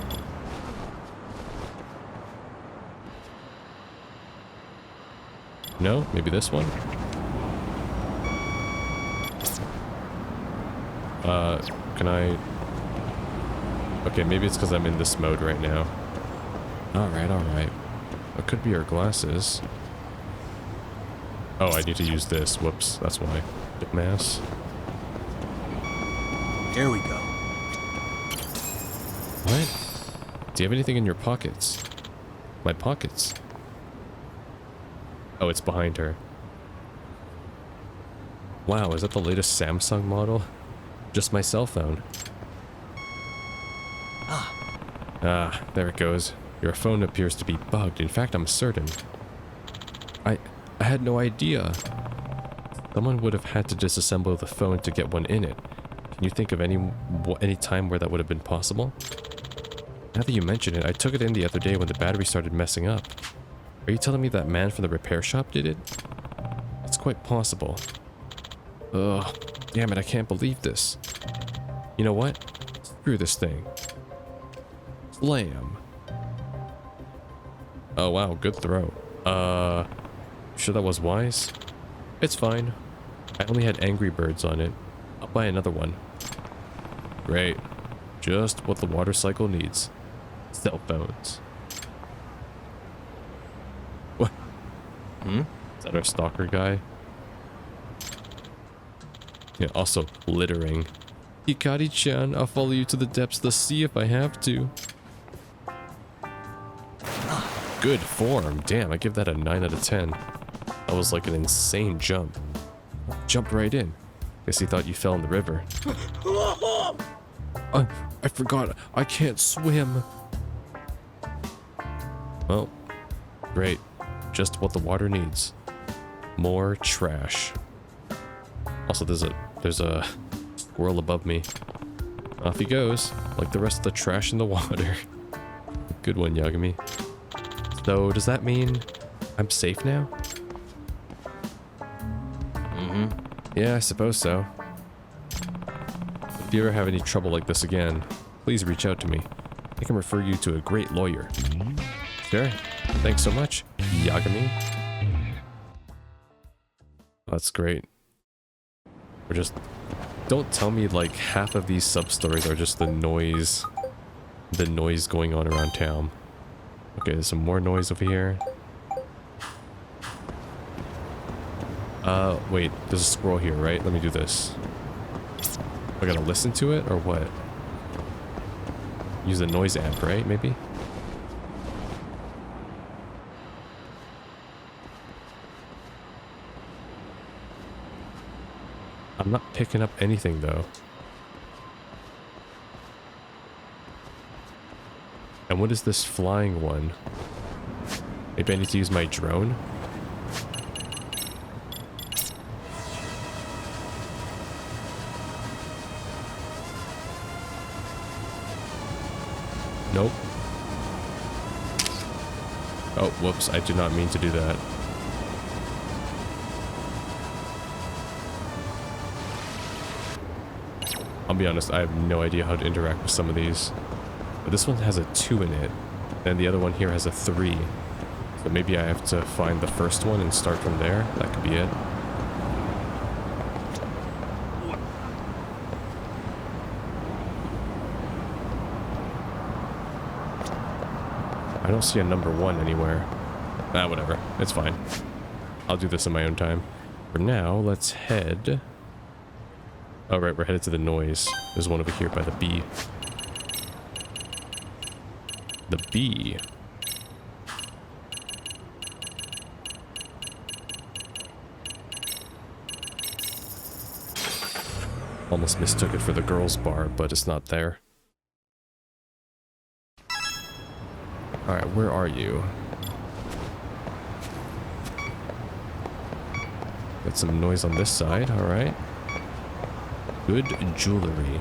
No? Maybe this one? Can I... Okay, maybe it's because I'm in this mode right now. Alright, alright. What could be her glasses? Oh, I need to use this. Whoops, that's why. Mass. Here we go. What? Do you have anything in your pockets? My pockets? Oh, it's behind her. Wow, is that the latest Samsung model? Just my cell phone. Ah, there it goes. Your phone appears to be bugged. In fact, I'm certain. I had no idea. Someone would have had to disassemble the phone to get one in it. Can you think of any time where that would have been possible? Now that you mention it, I took it in the other day when the battery started messing up. Are you telling me that man from the repair shop did it? It's quite possible. Ugh, damn it, I can't believe this. You know what? Screw this thing. Slam. Oh wow, good throw. Sure that was wise? It's fine. I only had Angry Birds on it. I'll buy another one. Great. Just what the water cycle needs. Cell phones. What? Hmm? Is that our stalker guy? Yeah, also littering. Hikari-chan, I'll follow you to the depths of the sea if I have to. Good form. Damn, I give that a 9 out of 10. That was like an insane jump. Jumped right in. Guess he thought you fell in the river. I forgot. I can't swim. Well, great. Just what the water needs. More trash. Also, there's a squirrel above me. Off he goes, like the rest of the trash in the water. Good one, Yagami. So, does that mean I'm safe now? Mm-hmm. Yeah, I suppose so. If you ever have any trouble like this again, please reach out to me. I can refer you to a great lawyer. Sure. Thanks so much, Yagami. That's great. Or just... Don't tell me like half of these sub-stories are just the noise going on around town. Okay, there's some more noise over here. Wait, there's a squirrel here, right? Let me do this. I gotta listen to it, or what? Use the noise amp, right? Maybe? I'm not picking up anything, though. And what is this flying one? Maybe I need to use my drone? Nope. Oh, whoops, I did not mean to do that. I'll be honest, I have no idea how to interact with some of these. But this one has a 2 in it, and the other one here has a 3. So maybe I have to find the first one and start from there. That could be it. I don't see a number 1 anywhere. Ah, whatever. It's fine. I'll do this in my own time. For now, let's head... Oh, right, we're headed to the noise. There's one over here by the bee. The bee. Almost mistook it for the girls' bar, but it's not there. Alright, where are you? Got some noise on this side, alright. Good jewelry.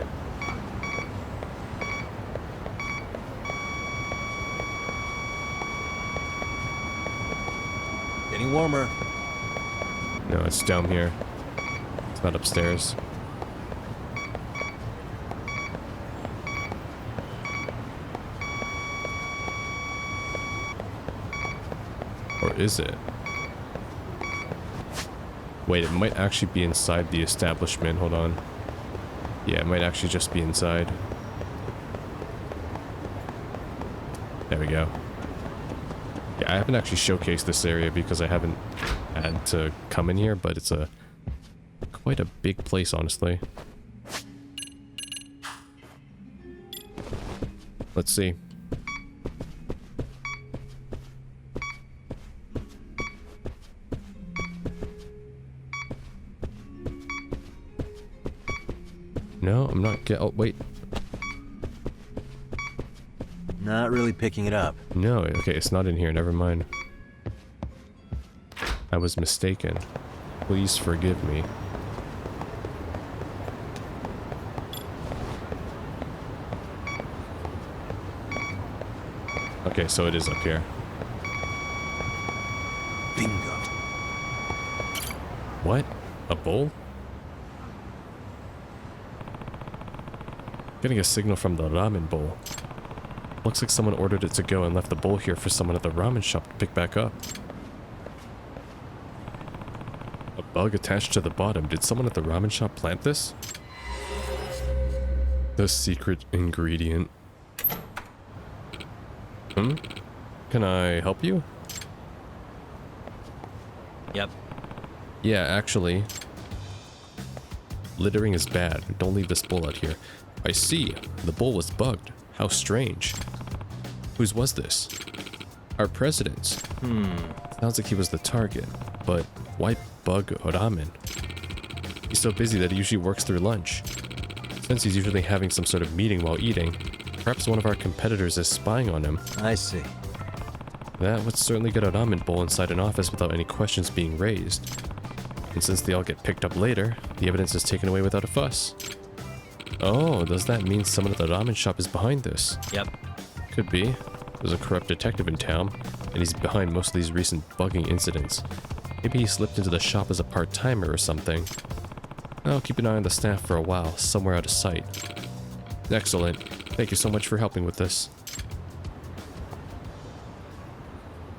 Getting warmer. No, it's down here. It's not upstairs. Or is it? Wait, it might actually be inside the establishment. Hold on. Yeah, it might actually just be inside. There we go. Yeah, I haven't actually showcased this area because I haven't had to come in here, but it's quite a big place, honestly. Let's see. No, I'm not oh, wait. Not really picking it up. No, okay, it's not in here. Never mind. I was mistaken. Please forgive me. Okay, so it is up here. Bingo. What? A bowl? Getting a signal from the ramen bowl. Looks like someone ordered it to go and left the bowl here for someone at the ramen shop to pick back up. A bug attached to the bottom. Did someone at the ramen shop plant this? The secret ingredient. Can I help you? Yep. Yeah, actually. Littering is bad. Don't leave this bowl out here. I see. The bowl was bugged. How strange. Whose was this? Our president's. Sounds like he was the target. But why bug ramen? He's so busy that he usually works through lunch. Since he's usually having some sort of meeting while eating, perhaps one of our competitors is spying on him. I see. That would certainly get a ramen bowl inside an office without any questions being raised. And since they all get picked up later, the evidence is taken away without a fuss. Oh, does that mean someone at the ramen shop is behind this? Yep. Could be. There's a corrupt detective in town, and he's behind most of these recent bugging incidents. Maybe he slipped into the shop as a part-timer or something. I'll keep an eye on the staff for a while, somewhere out of sight. Excellent. Thank you so much for helping with this.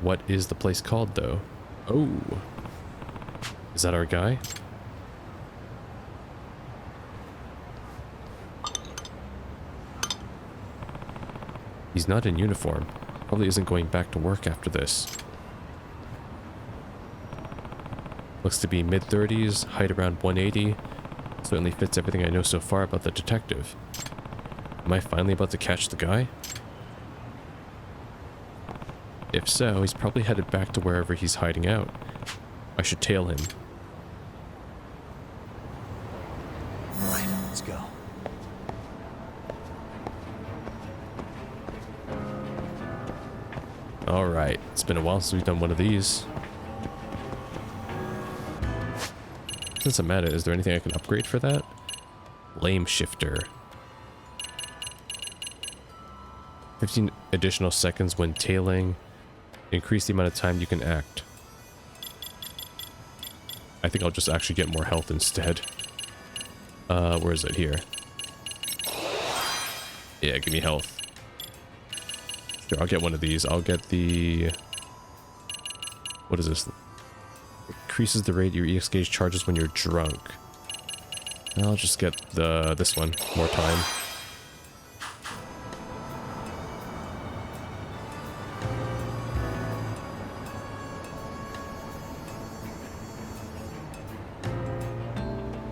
What is the place called, though? Oh. Is that our guy? He's not in uniform. Probably isn't going back to work after this. Looks to be mid-30s, height around 180. Certainly fits everything I know so far about the detective. Am I finally about to catch the guy? If so, he's probably headed back to wherever he's hiding out. I should tail him. Right, let's go. Alright, it's been a while since we've done one of these. Since I'm at it, is there anything I can upgrade for that? Lame shifter. 15 additional seconds when tailing. Increase the amount of time you can act. I think I'll just actually get more health instead. Where is it? Here. Yeah, give me health. Here, I'll get one of these. I'll get the... What is this? Increases the rate your EX gauge charges when you're drunk. I'll just get this one. More time.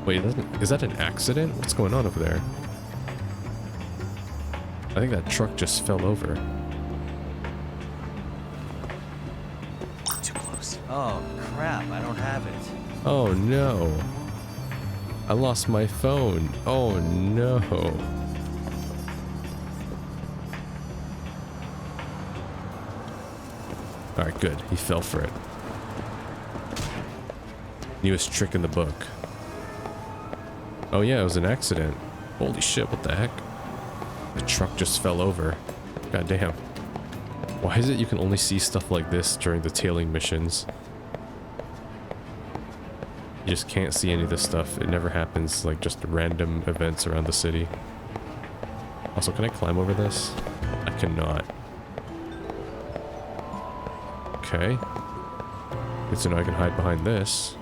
Wait, is that an accident? What's going on over there? I think that truck just fell over. Too close. Oh, crap, I don't have it. Oh no. I lost my phone. Oh no. Alright, good. He fell for it. Newest trick in the book. Oh yeah, it was an accident. Holy shit, what the heck? The truck just fell over. God damn. Why is it you can only see stuff like this during the tailing missions? You just can't see any of this stuff. It never happens, like just random events around the city. Also, can I climb over this? I cannot. Okay. Good to know I can hide behind this.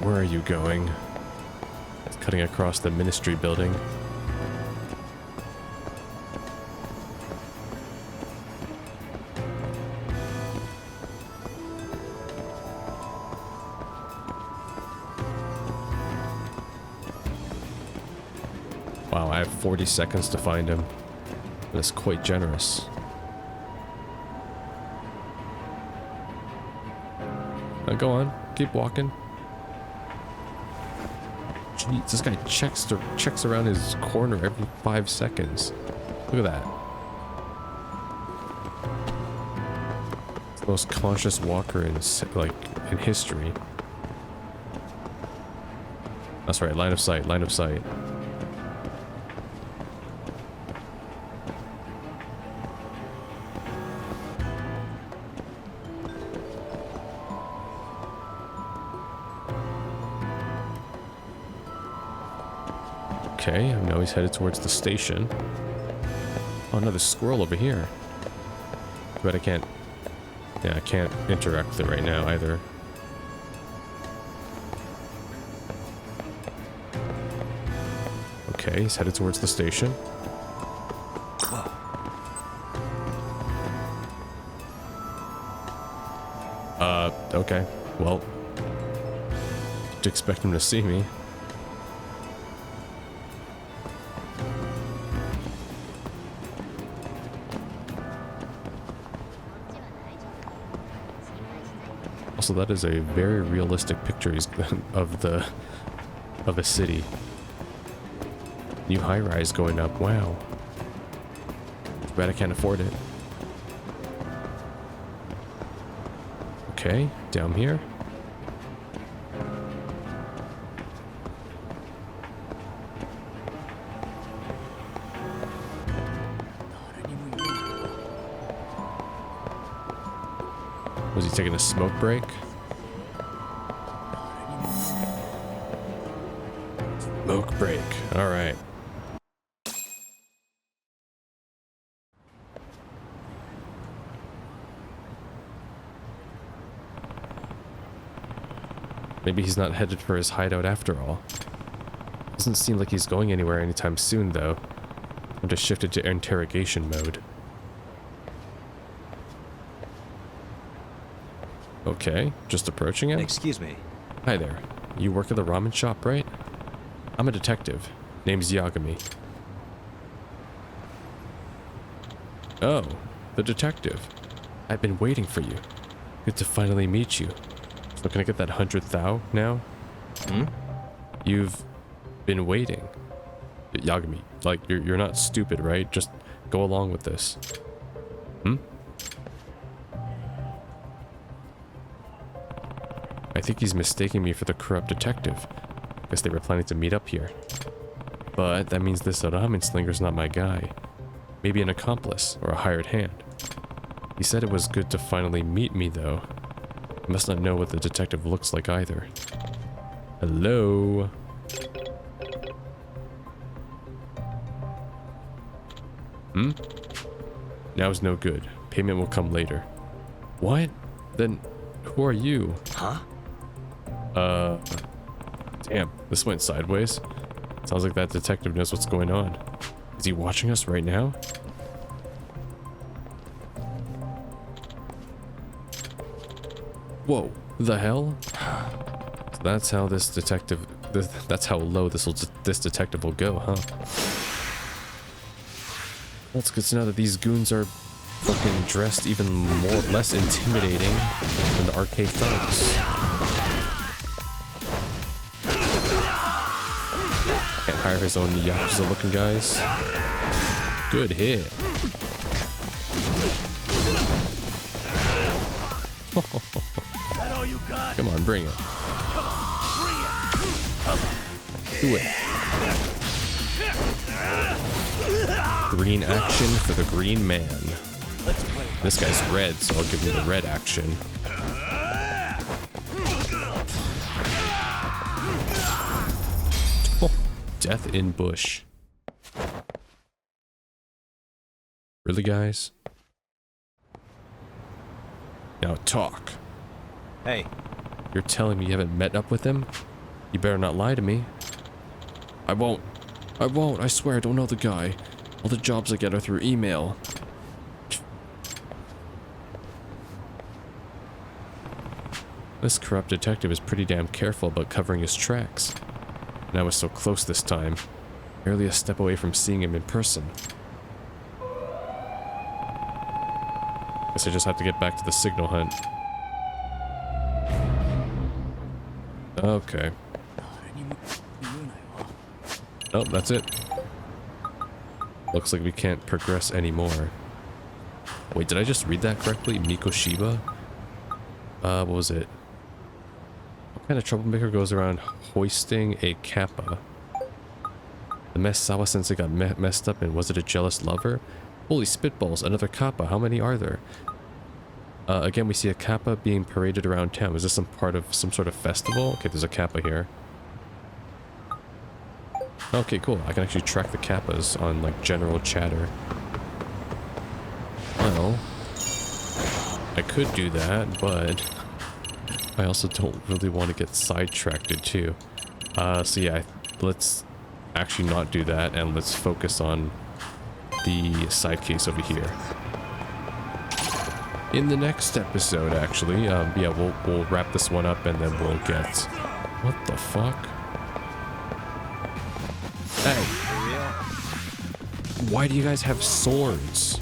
Where are you going? It's cutting across the ministry building. Wow, I have 40 seconds to find him. That's quite generous. Now go on, keep walking. Jeez, this guy checks around his corner every 5 seconds. Look at that. It's the most conscious walker in history. That's right, line of sight, line of sight. Okay, now he's headed towards the station. Oh, another squirrel over here. But I can't... Yeah, I can't interact with it right now either. Okay, he's headed towards the station. Okay. Well, didn't expect him to see me. Also, that is a very realistic picture of a city. New high-rise going up. Wow. Too bad I can't afford it. Okay, down here. Was he taking a smoke break? Smoke break. All right. Maybe he's not headed for his hideout after all. Doesn't seem like he's going anywhere anytime soon, though. I'm just shifted to interrogation mode. Okay, just approaching him. Excuse me. Hi there. You work at the ramen shop, right? I'm a detective. Name's Yagami. Oh, the detective. I've been waiting for you. Good to finally meet you. So can I get that 100,000 now? Hmm? You've been waiting. Yagami, like, you're not stupid, right? Just go along with this. Hmm? I think he's mistaking me for the corrupt detective. Guess they were planning to meet up here. But that means this ramen slinger's not my guy. Maybe an accomplice or a hired hand. He said it was good to finally meet me, though. I must not know what the detective looks like either. Hello? Hmm? Now's no good. Payment will come later. What? Then who are you? Huh? Damn, this went sideways. Sounds like that detective knows what's going on. Is he watching us right now? Whoa, the hell? So that's how this detective... that's how low this detective will go, huh? Well, it's good to know that these goons are fucking dressed even less intimidating than the arcade thugs. Can't hire his own Yakuza looking guys. Good hit. Come on, bring it. Do it. Green action for the green man. This guy's red, so I'll give him the red action. Oh, death in bush. Really, guys? Now talk. Hey. You're telling me you haven't met up with him? You better not lie to me. I won't. I swear I don't know the guy. All the jobs I get are through email. This corrupt detective is pretty damn careful about covering his tracks. And I was so close this time. Barely a step away from seeing him in person. Guess I just have to get back to the signal hunt. Okay. Oh, that's it. Looks like we can't progress anymore. Wait, did I just read that correctly? Mikoshiba? What was it? What kind of troublemaker goes around hoisting a kappa? The mess Sawa-sensei got messed up in. Was it a jealous lover? Holy spitballs, another kappa. How many are there? Again, we see a kappa being paraded around town. Is this some part of some sort of festival? Okay, there's a kappa here. Okay, cool. I can actually track the kappas on, like, general chatter. Well, I could do that, but I also don't really want to get sidetracked too. So yeah, let's actually not do that, and let's focus on the side case over here. In the next episode, actually, yeah, we'll wrap this one up, and then we'll get... What the fuck? Hey! Why do you guys have swords?